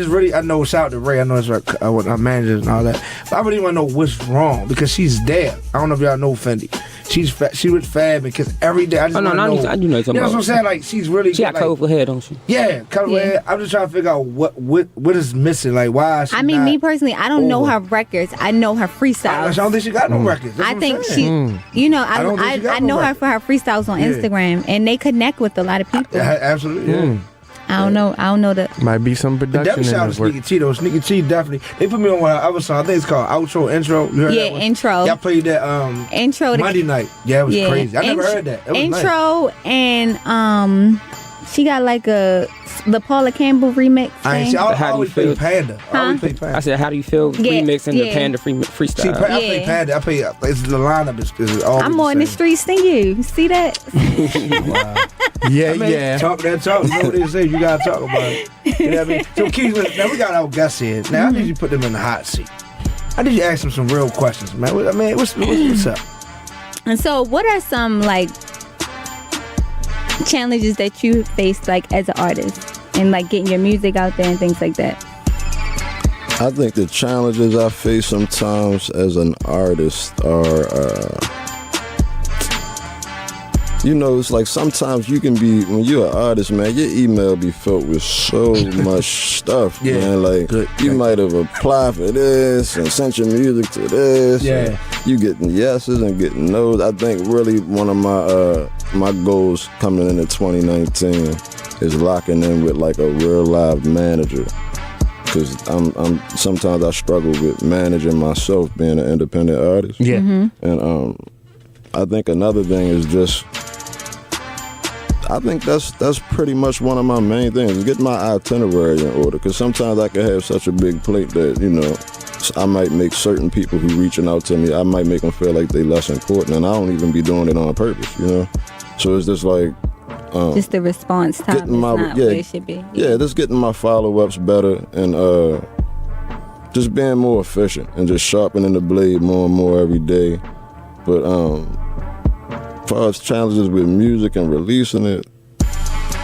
know, shout out to Ray. I know it's her managers and all that. But I really want to know what's wrong because she's there. I don't know if y'all know Fendi. She with Fab because every day I just want to know. I do know something. You know what I'm saying? Like she's really. She got colorful hair, don't she? Yeah, colorful hair. I'm just trying to figure out what is missing. Like why? Is she Me personally, I don't know her records. I know her freestyles. I don't think she got no records. That's I what think I'm saying. I know her for her freestyles on Instagram, and they connect with a lot of people. Yeah, absolutely. Yeah. I don't know the. Might be some production Definitely in shout out this to work. Sneaky T though. Sneaky T definitely. They put me on one of her other songs. I think it's called Outro Intro. You heard that one? Intro. Y'all played that Intro to Monday night. Yeah, it was crazy. I never heard that. It was Intro nice. And she got like the Paula Campbell remix. I ain't see. I always play Panda. I said, how do you feel remixing the Panda freestyle? See, I play Panda. I play. It's the lineup is always. I'm more in the streets than you. See that? Wow. Yeah. Talk that talk. You know what they say. You gotta talk about it. You know what I mean? So Keesh, now we got our guests here. Now I need you to put them in the hot seat. I need you to ask them some real questions, man. I mean, what's up? And so, what are some like challenges that you faced like as an artist and like getting your music out there and things like that? I think the challenges I face sometimes as an artist are, it's like sometimes you can be, when you're an artist, man, your email be filled with so much stuff, man. Like, you might have applied for this and sent your music to this. Yeah. You getting yeses and getting no's. I think really one of my goals coming into 2019 is locking in with like a real live manager. Because sometimes I struggle with managing myself being an independent artist. Yeah. And I think another thing is just, I think that's pretty much one of my main things, is getting my itinerary in order. Because sometimes I can have such a big plate that, I might make certain people who reaching out to me, I might make them feel like they less important, and I don't even be doing it on purpose, So it's just like, just the response time is not where it should be. Yeah, just getting my follow-ups better and just being more efficient and just sharpening the blade more and more every day. But as far as challenges with music and releasing it,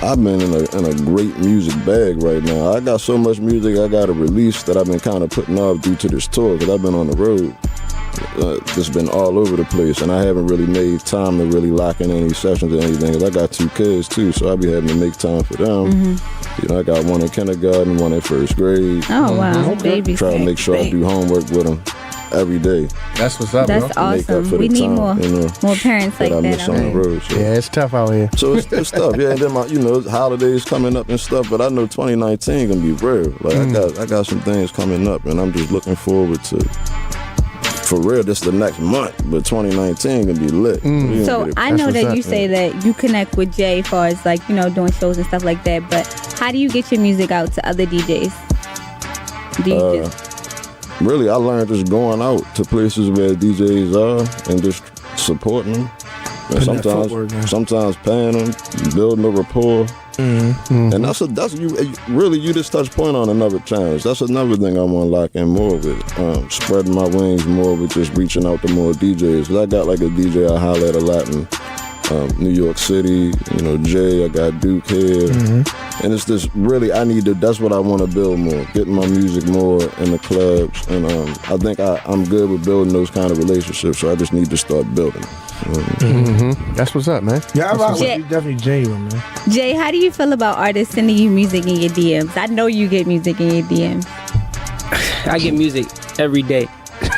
I've been in a great music bag right now. I got so much music I got to release that I've been kind of putting off due to this tour, because I've been on the road. Just been all over the place, and I haven't really made time to really lock in any sessions or anything, because I got 2 kids too, so I be having to make time for them. I got one in kindergarten, one in first grade. Oh wow, baby. Try to make sure I do homework with them every day. That's what's up, That's bro. awesome. We need more parents like that. I that. miss on the road, so. Yeah, it's tough out here. So it's tough. Yeah, and then holidays coming up and stuff, but I know 2019 gonna be real. Like I got some things coming up, and I'm just looking forward to. For real, this the next month, but 2019 gonna be lit. So I know that you say that you connect with Jay as far as like, doing shows and stuff like that, but how do you get your music out to other DJs? Really, I learned just going out to places where DJs are and just supporting them. And sometimes paying them, building a rapport. And that's you just touched point on another challenge. That's another thing I want to lock in more with, spreading my wings more with just reaching out to more DJs. 'Cause I got like a DJ I holler at a lot in New York City, Jay, I got Duke here. And it's just really, that's what I want to build more, getting my music more in the clubs. And I think I'm good with building those kind of relationships, so I just need to start building them. That's what's up, man. Yeah, I rock with you, definitely genuine, man. Jay, how do you feel about artists sending you music in your DMs? I know you get music in your DMs. I get music every day,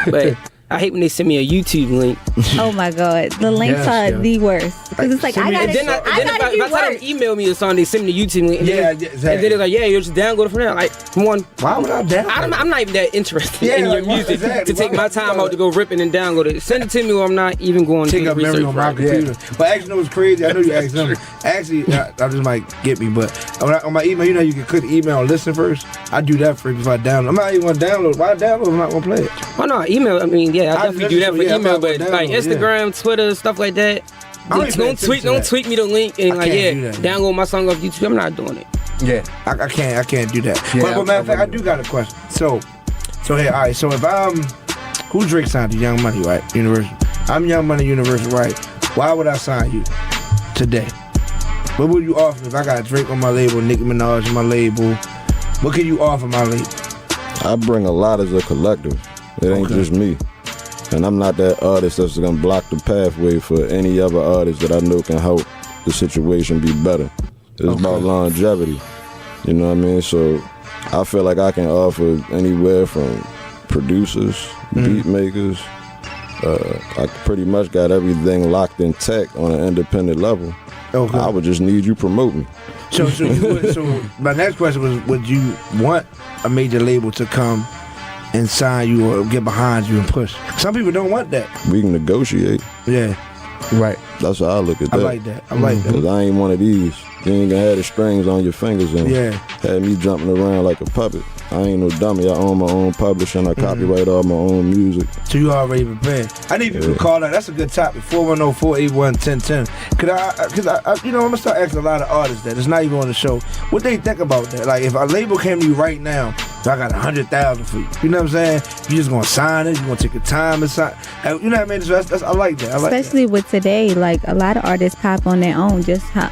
but I hate when they send me a YouTube link. Oh my God, the links are the worst. Because it's like, I gotta if I tell them email me or something, they send me the YouTube link. Exactly. And then they're like, yeah, you just download it from there. Like, why would I download? I'm not even that interested in your music to take my time out to go ripping and download it. Send it to me, or I'm not even going to take up memory on my computer. But actually, what's crazy? I know you asked them. Actually, I just might get me, but on my email, you know, you can click email and listen first. I do that first before I download. I'm not even gonna download. Why download if I'm not gonna play it? Oh no, email. I mean, yeah, I definitely do that for email, but like Instagram, Twitter, stuff like that. Don't tweet me the link and download my song off YouTube. I'm not doing it. Yeah, I can't do that. Yeah, but matter of fact, I do got a question. So hey, all right. So if who Drake signed to Young Money, right? Universal. I'm Young Money Universal, right? Why would I sign you today? What would you offer if I got Drake on my label, Nicki Minaj on my label? What can you offer my label? I bring a lot as a collective. It ain't just me. And I'm not that artist that's gonna block the pathway for any other artist that I know can help the situation be better. It's about longevity. You know what I mean? So I feel like I can offer anywhere from producers, beat makers. I pretty much got everything locked in tech on an independent level. Okay. I would just need you promote me. So my next question was, would you want a major label to come and sign you or get behind you and push? Some people don't want that. We can negotiate. Yeah. Right. That's how I look at that. I like that. Because I ain't one of these. You ain't gonna have the strings on your fingers and have me jumping around like a puppet. I ain't no dummy. I own my own publishing. I copyright all my own music. So you already prepared. I need people to call that. That's a good topic. 410-481-1010. Cause I you know, I'm gonna start asking a lot of artists that it's not even on the show what they think about that. Like if a label came to you right now, I got 100,000 for you. You know what I'm saying? You just gonna sign it. You gonna take your time and sign. You know what I mean? So that's I like that. Especially with today, like a lot of artists pop on their own. Just how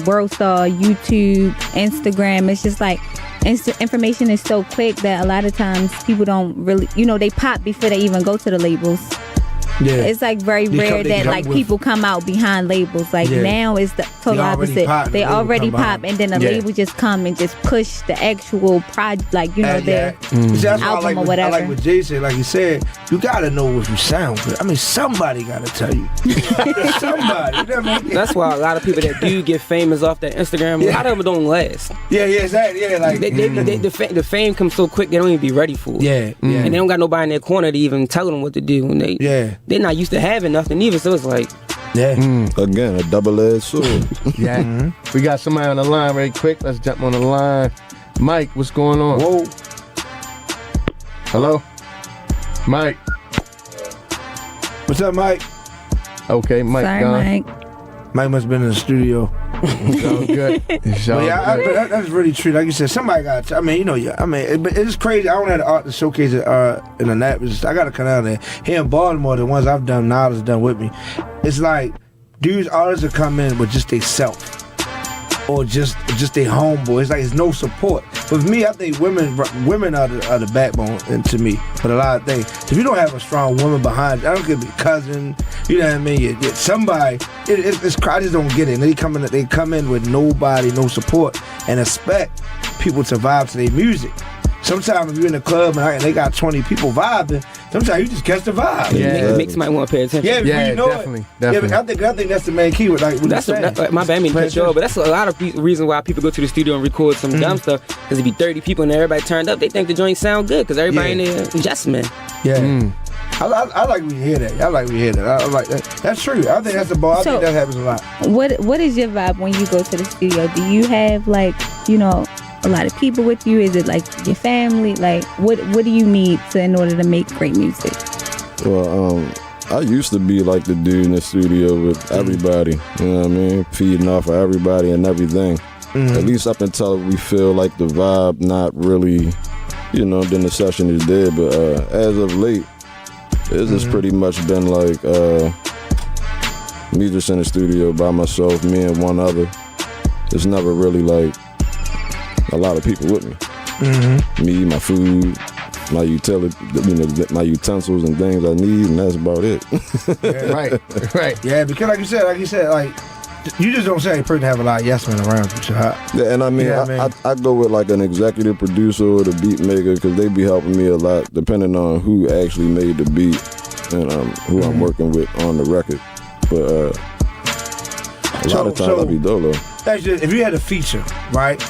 World Star, YouTube, Instagram. It's just like information is so quick that a lot of times people don't really, they pop before they even go to the labels. Yeah. It's like very rare that like people come out behind labels. Like now it's the total opposite. They already pop and then the label just come and just push the actual project, like their album or whatever. I like what Jay said. Like he said, you gotta know if you sound good. I mean, somebody gotta tell you. Somebody. You know what I mean? That's why a lot of people that do get famous off that Instagram, a lot of them don't last. Yeah, exactly. Yeah, like the fame comes so quick they don't even be ready for it. Yeah. And they don't got nobody in their corner to even tell them what to do. And they're not used to having nothing either, so it's like again, a double-edged sword. We got somebody on the line very quick. Let's jump on the line. Mike, what's going on? Whoa. Hello? Mike. What's up, Mike? Okay, Mike. Sorry, gone. Mike must have been in the studio. It's all good. That's really true. Like you said, somebody got to, but it's crazy. I don't have the art to showcase it in Annapolis. I got to come down there. Here in Baltimore, the ones I've done, Niledge done with me. It's like, dudes, artists that come in with just they self. Or just their homeboy. It's like there's no support. But for me, I think women are the backbone to me for a lot of things. If you don't have a strong woman behind you, I don't care if it's cousin, you know what I mean? Somebody, it's I just don't get it. And they come in with nobody, no support, and expect people to vibe to their music. Sometimes if you're in the club and they got 20 people vibing, sometimes you just catch the vibe. Yeah, makes somebody want to pay attention. Yeah, definitely. Yeah, but I think that's the main key. Like my bad, but that's a lot of reasons why people go to the studio and record some dumb stuff. Because it be 30 people and everybody turned up, they think the joint sound good because everybody in there adjustment. Yeah. I like when you hear that. I like that. That's true. I think that's the ball. I think that happens a lot. What is your vibe when you go to the studio? Do you have a lot of people with you? Is it like your family? Like what do you need in order to make great music? Well, I used to be like the dude in the studio with everybody, you know what I mean? Feeding off of everybody and everything. At least up until we feel like the vibe not really, then the session is dead. But as of late, it's just pretty much been like me just in the studio by myself, me and one other. It's never really like a lot of people with me. Me, my food, my utility, my utensils and things I need, and that's about it. Right. Yeah, because like you said, like You just don't say a person have a lot of yes men around you. So Yeah, and I mean, I go with like an executive producer or the beat maker because they be helping me a lot, depending on who actually made the beat and who I'm working with on the record. But a lot of times I be dolo. If you had a feature, right,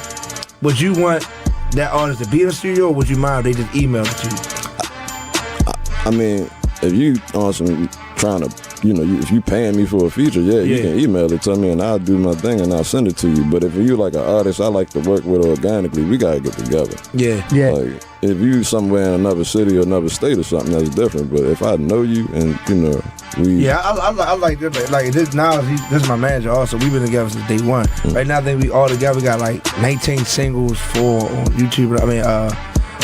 would you want that artist to be in the studio, or would you mind if they just email it to you? I mean, if you on some trying to, if you paying me for a feature, you can email it to me and I'll do my thing and I'll send it to you. But if you like an artist I like to work with organically, we gotta get together. Yeah. Like if you somewhere in another city or another state or something, that's different. But if I know you and we I like this. Like this now, this is my manager also. We've been together since day one. Right now, I think we all together. We got like 19 singles on YouTube.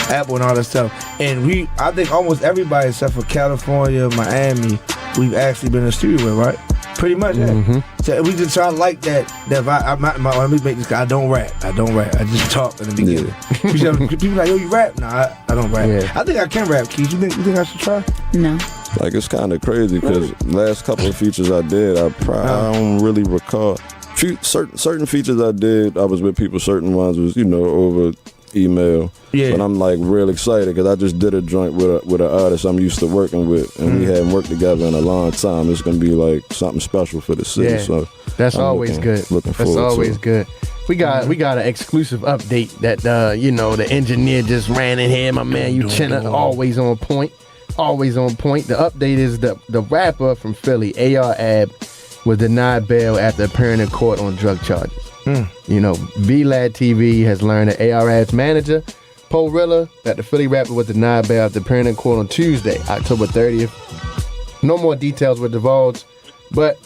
Apple and all that stuff. And I think almost everybody except for California, Miami, we've actually been in the studio with, right? Pretty much, yeah. Mm-hmm. So we just try to like that vibe. Let me make this. I don't rap. I just talk in the beginning. Yeah. People like, yo, you rap? Nah, I don't rap. Yeah. I think I can rap, Keesh. You think I should try? No. Like it's kind of crazy because last couple of features I did, I don't really recall. Certain features I did, I was with people. Certain ones was over email. Yeah. But I'm like real excited because I just did a joint with an artist I'm used to working with, and we hadn't worked together in a long time. It's gonna be like something special for the city. Yeah. So that's always good. That's always good. We got an exclusive update that the engineer just ran in here. My man Uchenna, always on point. Always on point. The update is the rapper from Philly, AR-Ab, was denied bail after appearing in court on drug charges. VLAD TV has learned that AR-Ab's manager, Poe Rilla, that the Philly rapper was denied bail after appearing in court on Tuesday, October 30th. No more details were divulged, but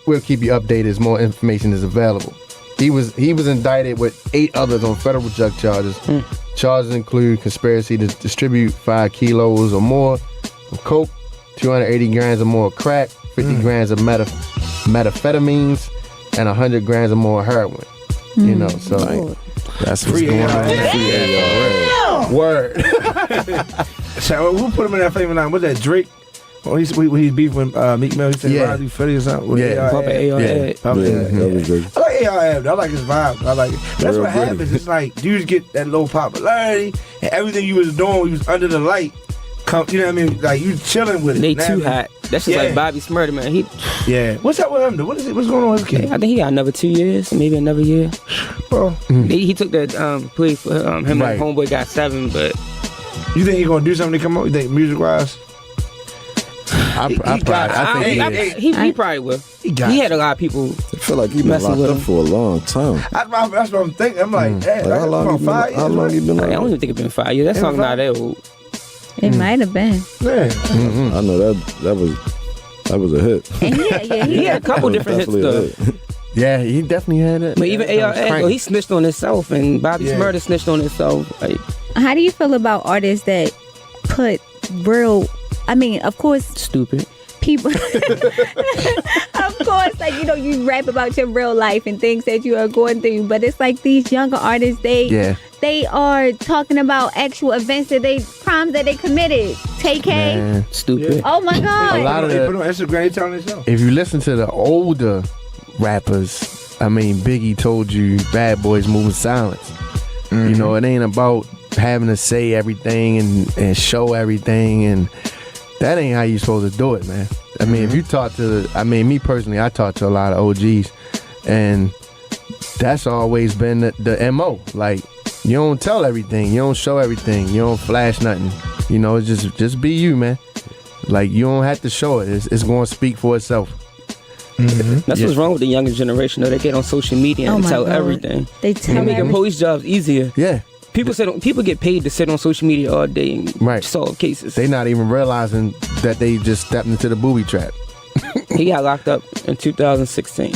we'll keep you updated as more information is available. He was indicted with 8 others on federal drug charges. Charges include conspiracy to distribute 5 kilos or more of coke, 280 grams or more of crack, 50 grams of methamphetamines, and 100 grams or more of heroin. That's what's going on. Word. So we'll put him in that famous line. What's that, Drake? When he's beefing with Meek Mill, he said, "Ride you Philly or something." Papa AR-Ab. I like AR-Ab. I like his vibe. I like it. That's what happens. It's like dudes get that low popularity, and everything you was doing, you was under the light. You know what I mean? Like you chilling with it. They too hot. That's just like Bobby Smurda, man. What's up with him? What's going on with his kid? I think he got another 2 years, maybe another year. Well, he took that plea for him and homeboy got 7, but you think he gonna do something to come up? You think music wise? He probably will. He had a lot of people. I feel like he been locked up for a long time. That's what I'm thinking. I'm like, how long he been? I don't even think it's been 5 years. That song not that old. It might have been. Yeah. I know that was a hit. And he had a couple different hits though. Yeah, he definitely had it. But even AR-Ab, he snitched on himself, and Bobby Smurda snitched on himself. Like, how do you feel about artists that put real? I mean, of course, stupid people. Of course, like you rap about your real life and things that you are going through, but it's like these younger artists, they are talking about actual events crimes that they committed. TK, stupid. Oh my God! A lot of they put on Instagram, they telling themselves. If you listen to the older rappers, I mean, Biggie told you, "Bad boys move in silence." It ain't about having to say everything and show everything, and that ain't how you supposed to do it, man. I mean, if you talk to, me personally, I talk to a lot of OGs, and that's always been the MO. Like, you don't tell everything, you don't show everything, you don't flash nothing. It's just be you, man. Like, you don't have to show it. It's going to speak for itself. That's what's wrong with the younger generation, though. They get on social media and tell everything. They make police jobs easier. Yeah. People get paid to sit on social media all day and solve cases. They not even realizing that they just stepped into the booby trap. He got locked up in 2016.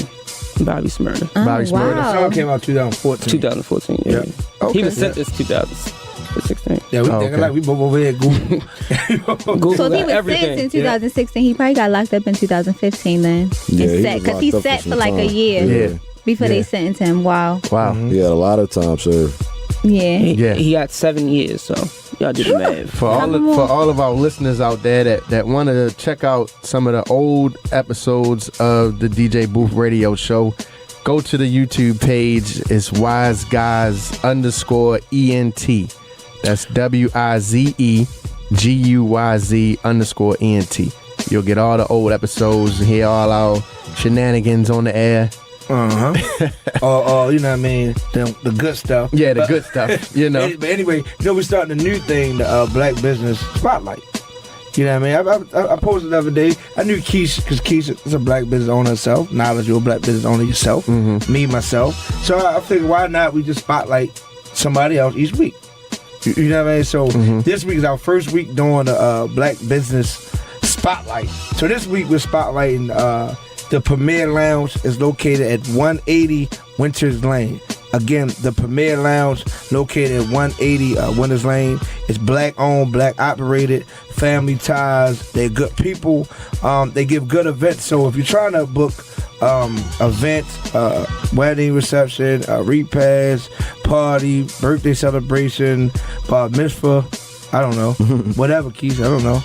Bobby Smurda. Bobby Smurda. The song came out 2014. 2014, yeah. Okay. He was sentenced 2016. Yeah, we thinking like we both over here Google. So if he was sentenced in 2016, he probably got locked up in 2015 then. Because he sat for like a year before they sentenced him. Wow. He had a lot of time served. Yeah. He got 7 years, so y'all do the math. For all of our listeners out there that wanted to check out some of the old episodes of the DJ Booth Radio Show, go to the YouTube page. It's WizeGuys_ENT. That's WIZEGUYZ_ENT. You'll get all the old episodes and hear all our shenanigans on the air. Or you know what I mean, the good stuff. Yeah, the good stuff, you know. But anyway, you know, we're starting a new thing, the Black Business Spotlight. You know what I mean? I posted the other day. I knew Keesh, because Keesh is a black business owner herself. Niledge, you're a black business owner yourself. Me, myself. So I figured, why not we just spotlight somebody else each week? You know what I mean? So this week is our first week doing the Black Business Spotlight. So this week we're spotlighting the Premier Lounge is located at 180 Winters Lane. Again, the Premier Lounge located at 180 Winters Lane. It's black owned, black operated, family ties. They're good people. They give good events. So if you're trying to book events, wedding reception, repast, party, birthday celebration, bar mitzvah, I don't know, whatever, Keesh, I don't know.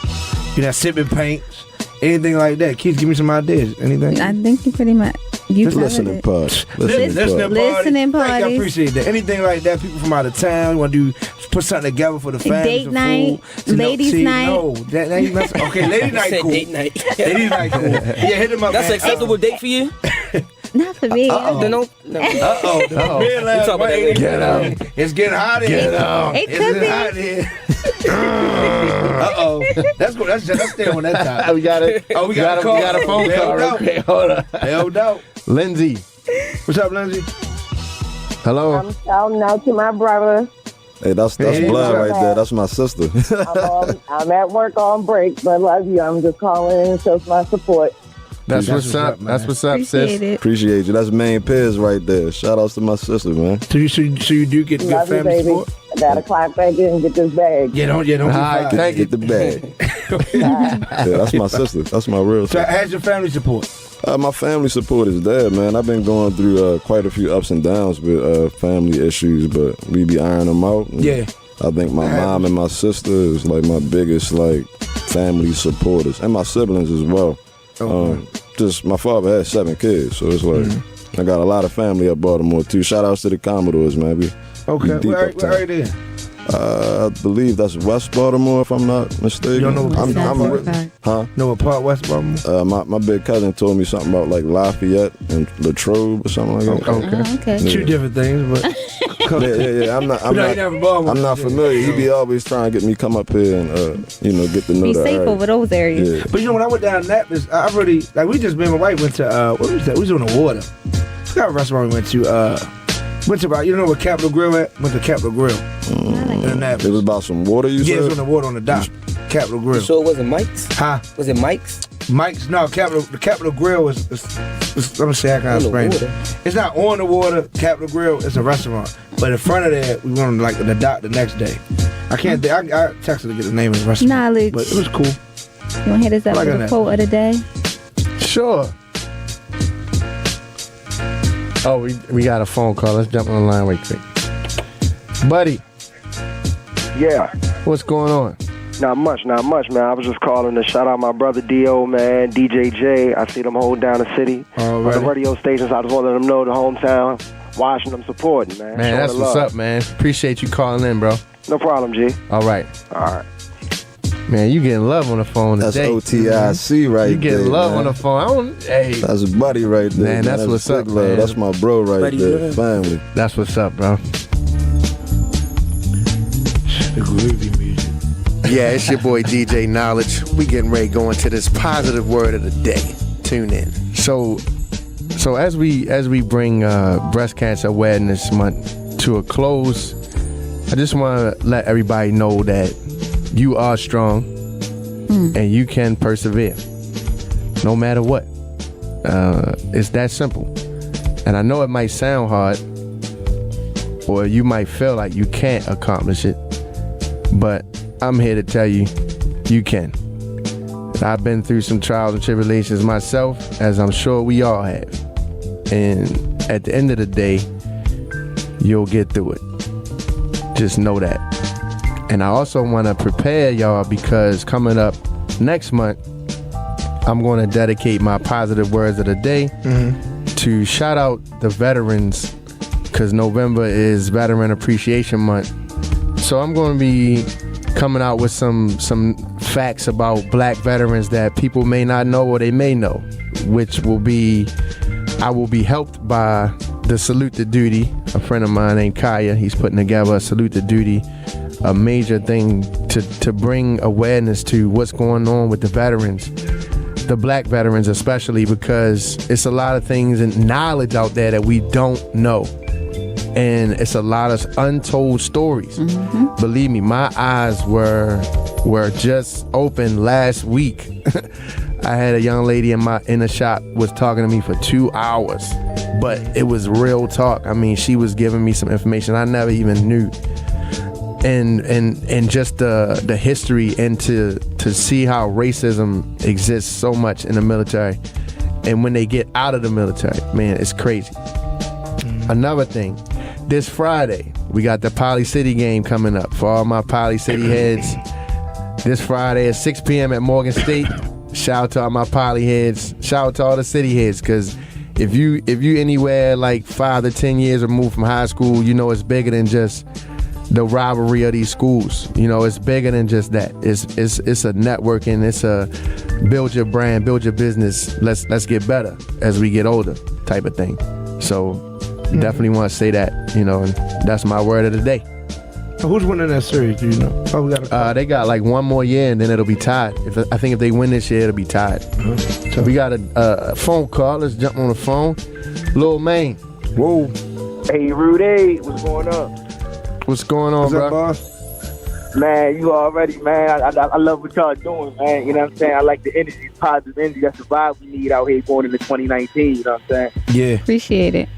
You know, sipping paints, anything like that. Keesh, give me some ideas. Anything? I think you pretty much. You Listening party. Thank Listening you, I parties. appreciate that. Anything like that, people from out of town want to put something together for the family. Date night, ladies night. No, that ain't messing. Okay, lady night Said cool. date night. Ladies night cool. Yeah, hit them up. That's an man. acceptable date for you? Not for me. No. Uh-oh. The Premier Lounge, talk about that later. Get out. It's getting hot in here. It It's could getting be. hot in here. Let's go. Let's stay on that time. We got it. Oh, we got a call. We got a phone call real quick. Hold on. Held out. Lindsay. What's up, Lindsay? Hello. I'm shouting out to my brother. Hey, that's Hey, blood what's right there. That's my sister. I'm at work on break, but love you. I'm just calling in and show my support. That's what's up. man. That's what's up, Appreciate sis. it. Appreciate you. That's main Piz right there. Shout outs to my sister, man. So you do get good Love you, family baby. support? I gotta climb back in and get this bag. Don't All right, be thank you. Get the bag. Yeah, that's my sister. That's my real So sister. how's your family support? My family support is there, man. I've been going through quite a few ups and downs with family issues, but we be ironing them out. And Yeah. I think my mom and my sister is like my biggest family supporters, and my siblings as well. Just my father had 7 kids, so it's like I got a lot of family up Baltimore too. Shout outs to the Commodores, man. We deep Where uptown. are they? I believe that's West Baltimore, if I'm not mistaken. You don't know what huh? Know what part West Baltimore? My big cousin told me something about Lafayette and Latrobe or something like that. Okay. Yeah. Two different things, but Yeah. I'm not familiar. He be always trying to get me come up here and get to know Be the safe area. over those areas. Yeah. But when I went down Annapolis, I really we just been. My wife went to what was that? We was on the water. I forgot what restaurant we went to. Went to you know where Capitol Grill at? Went to Capitol Grill in Annapolis. It was about some water, you Yeah, it said? was on the water on the dock. Capitol Grill. So it wasn't Mike's? Huh? Was it Mike's? Mike's? No, the Capitol Grill is let me see how can I On the explain it. water. It's not on the water. Capitol Grill is a restaurant, but in front of that we went on the dock the next day. I can't. I texted to get the name of the restaurant, Knowledge. but it was cool. You want to hit us up I like with a that. quote of the day? Sure. Oh, we got a phone call. Let's jump on the line right quick. Buddy, Yeah. what's going on? Not much, man. I was just calling to shout out my brother D.O., man, DJ J. I see them holding down the city on the radio stations. I just want to let them know the hometown, watching them, supporting, man. Man, Showing that's the what's love. up, man. Appreciate you calling in, bro. No problem, G. All right. All right. Man, you getting love on the phone That's today. OTIC right there. You getting love man. on the phone. Hey, That's a buddy right there. Man, that's what's big up, love. man. That's my bro right Buddy there. love. Family. that's what's up, bro. The groovy music. Yeah, it's your boy DJ Niledge. We getting ready to go into this positive word of the day. Tune in. So as we bring Breast Cancer Awareness Month to a close, I just want to let everybody know that you are strong and you can persevere no matter what. It's that simple. And I know it might sound hard, or you might feel like you can't accomplish it, but I'm here to tell you, you can. I've been through some trials and tribulations myself, as I'm sure we all have. And at the end of the day, you'll get through it. Just know that. And I also want to prepare y'all, because coming up next month, I'm going to dedicate my positive words of the day to shout out the veterans, because November is Veteran Appreciation Month. So I'm going to be coming out with some facts about black veterans that people may not know or they may know, which will be, I will be helped by the Salute to Duty, a friend of mine named Kaya. He's putting together a Salute to Duty, a major thing to bring awareness to what's going on with the veterans, the black veterans especially, because it's a lot of things and knowledge out there that we don't know. And it's a lot of untold stories. Mm-hmm. Believe me, my eyes were just open last week. I had a young lady in the shop was talking to me for 2 hours, but it was real talk. I mean, she was giving me some information I never even knew, and just the history, and to see how racism exists so much in the military, and when they get out of the military, man, it's crazy. Another thing, this Friday we got the Poly City game coming up for all my Poly City heads. This Friday at 6 p.m. at Morgan State. Shout out to all my Poly heads. Shout out to all the city heads, because if you anywhere like 5 to 10 years removed from high school, you know it's bigger than just the rivalry of these schools. You know, it's bigger than just that. It's a networking. It's a build your brand, build your business. Let's get better as we get older type of thing. So definitely want to say that, you know, and that's my word of the day. Who's winning that series? Do you know? Oh, we got they got like one more year and then it'll be tied. I think if they win this year, it'll be tied. So we got a phone call. Let's jump on the phone. Lil Maine. Whoa. Hey, Rudy, what's going on? What's going on, bro? Boss? Man, you already, man. I love what y'all doing, man. You know what I'm saying? I like the energy, positive energy. That's the vibe we need out here going into 2019. You know what I'm saying? Yeah. Appreciate it.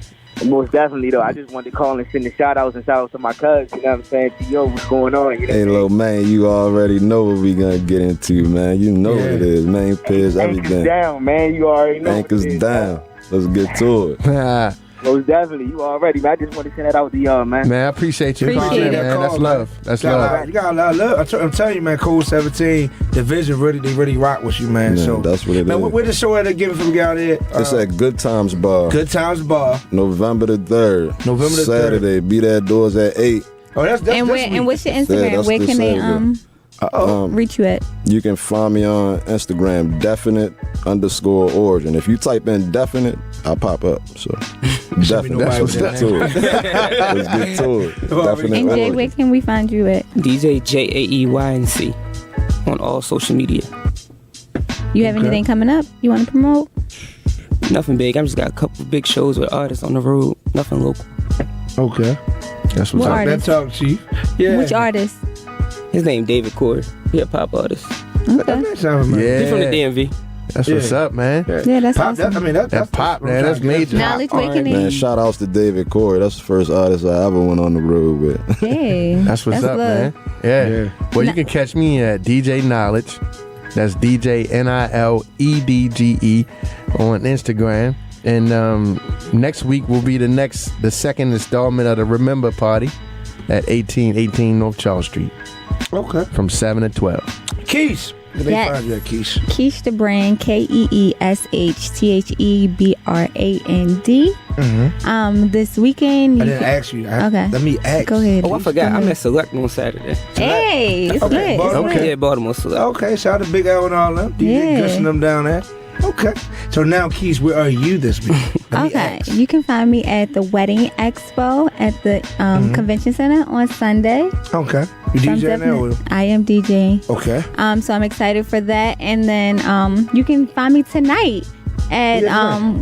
Most definitely, though. I just wanted to call and send the shout-outs to my cousins. You know what I'm saying? Yo, what's going on? You know hey, little man, you already know what we gonna get into, man. You know what it is. Main Piz, everything. Anchors down, man. You already know. Anchors down. Let's get to it. Most definitely. You already, man. I just want to send that out to y'all, man. Man, I appreciate you. Appreciate man. Call, That's love. That's love. You got a lot of love. I'm telling you, man, Code 17, Division, they really rock with you, man. Yeah, so that's what it is. Where the show at again from out there? It's at Good Times Bar. Good Times Bar. November the 3rd. November the 3rd. Saturday. Be there doors at 8. Oh, that's and what's your Instagram? Yeah, where can they reach you at? You can find me on Instagram, definite_origin. If you type in definite, I pop up. So definite. Let's get to it. Let's get to it. Definite And Jay, origin. where can we find you at? DJ JAEYNC on all social media. You have anything coming up you want to promote? Nothing big. I just got a couple big shows with artists on the road. Nothing local. Okay. That's what's What up. artist? That talk, Chief. Yeah. Which artist? His name David Corey. He a pop artist. Okay. That sounds familiar. He's from the DMV. That's what's up, man. Yeah, that's Pop, awesome. That pop, man. That's major. Knowledge Wakening. Man, shout outs to David Corey. That's the first artist I ever went on the road with. Hey, That's what's up, love. man. Yeah. Well, you can catch me at DJ Niledge. That's DJ NILEDGE on Instagram. And next week will be the second installment of the Remember Party at 1818 North Charles Street. Okay. From 7 to 12. Keesh. Where they Yes. find you at, Keesh? Keesh the Brand, KEESHTHEBRAND. This weekend. I didn't ask you. Okay. Let me ask. Go ahead. Oh, I forgot. I'm at Select on Saturday. Hey, it's Okay, lit. It's okay. lit. Yeah, Baltimore Select. Okay, shout out to Big L and all them. DJ Yeah. Gus and them down there. Okay. So now, Keesh, where are you this week? Let me Okay, ask. you can find me at the Wedding Expo at the Convention Center on Sunday. Okay. You So I'm DJ now? or- I am DJing. Okay. So I'm excited for that. And then you can find me tonight at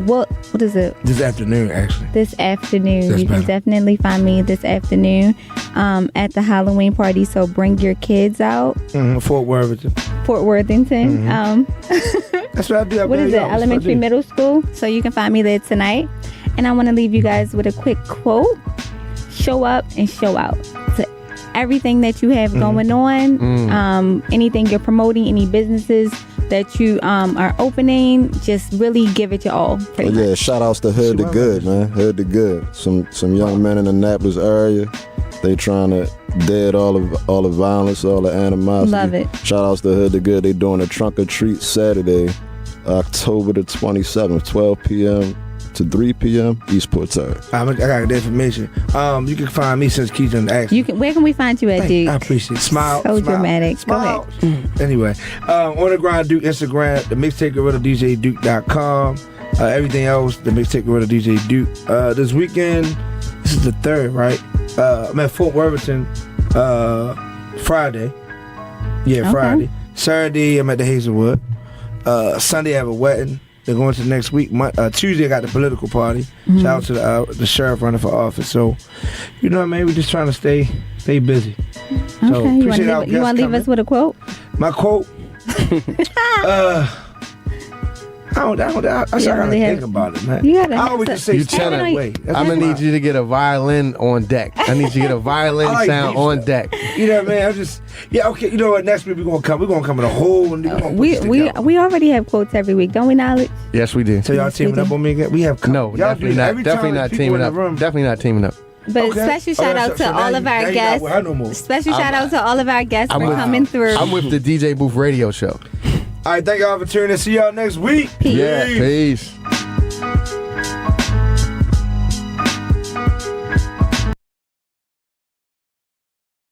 what is it? This afternoon, actually. This afternoon. That's You can better. definitely find me this afternoon at the Halloween party. So bring your kids out. Fort Worthington. Fort Worthington. That's what I do. What is it? Elementary, middle school. So you can find me there tonight. And I want to leave you guys with a quick quote. Show up and show out to everything that you have going on. Anything you're promoting, any businesses that you are opening, just really give it your all. pretty Yeah, much. shout outs to Hood the Good, man. Hood the Good. Some young men in the Annapolis area. They trying to dead all the violence, all the animosity. Love it. Shout outs to Hood the Good. They doing a trunk or treat Saturday, October the 27th, 12 p.m. to 3 p.m. Eastport time. I got the information. You can find me since Keith done asked. Where can we find you at, Duke? I appreciate it. Smile. So dramatic. Smile. Go ahead. Anyway, on the grind Duke Instagram, the mixtape gorilla DJDuke.com. Everything else, the mixtape gorilla DJ Duke. This weekend, this is the 3rd, right? I'm at Fort Worthington Friday. Yeah, okay. Friday. Saturday, I'm at the Hazelwood. Sunday, I have a wedding. They're going to next week. Tuesday, I got the political party. Mm-hmm. Shout out to the sheriff running for office. So, you know what I mean? We're just trying to stay busy. Okay, so, you want to leave us with a quote? My quote? I gotta think about it, man. I always just say I'm gonna need you to get a violin on deck. I need you to get a violin sound on deck. You know what I mean? I'm just okay. You know what? Next week we're gonna come with a whole. We already have quotes every week, don't we, Niledge? Yes, we do. So y'all teaming up on me again? We have no, definitely not. Definitely not teaming up. Definitely not teaming up. But special shout out to all of our guests. Special shout out to all of our guests for coming through. I'm with the DJ Booth Radio Show. All right, thank y'all for tuning in. See y'all next week. Peace. Yeah, peace.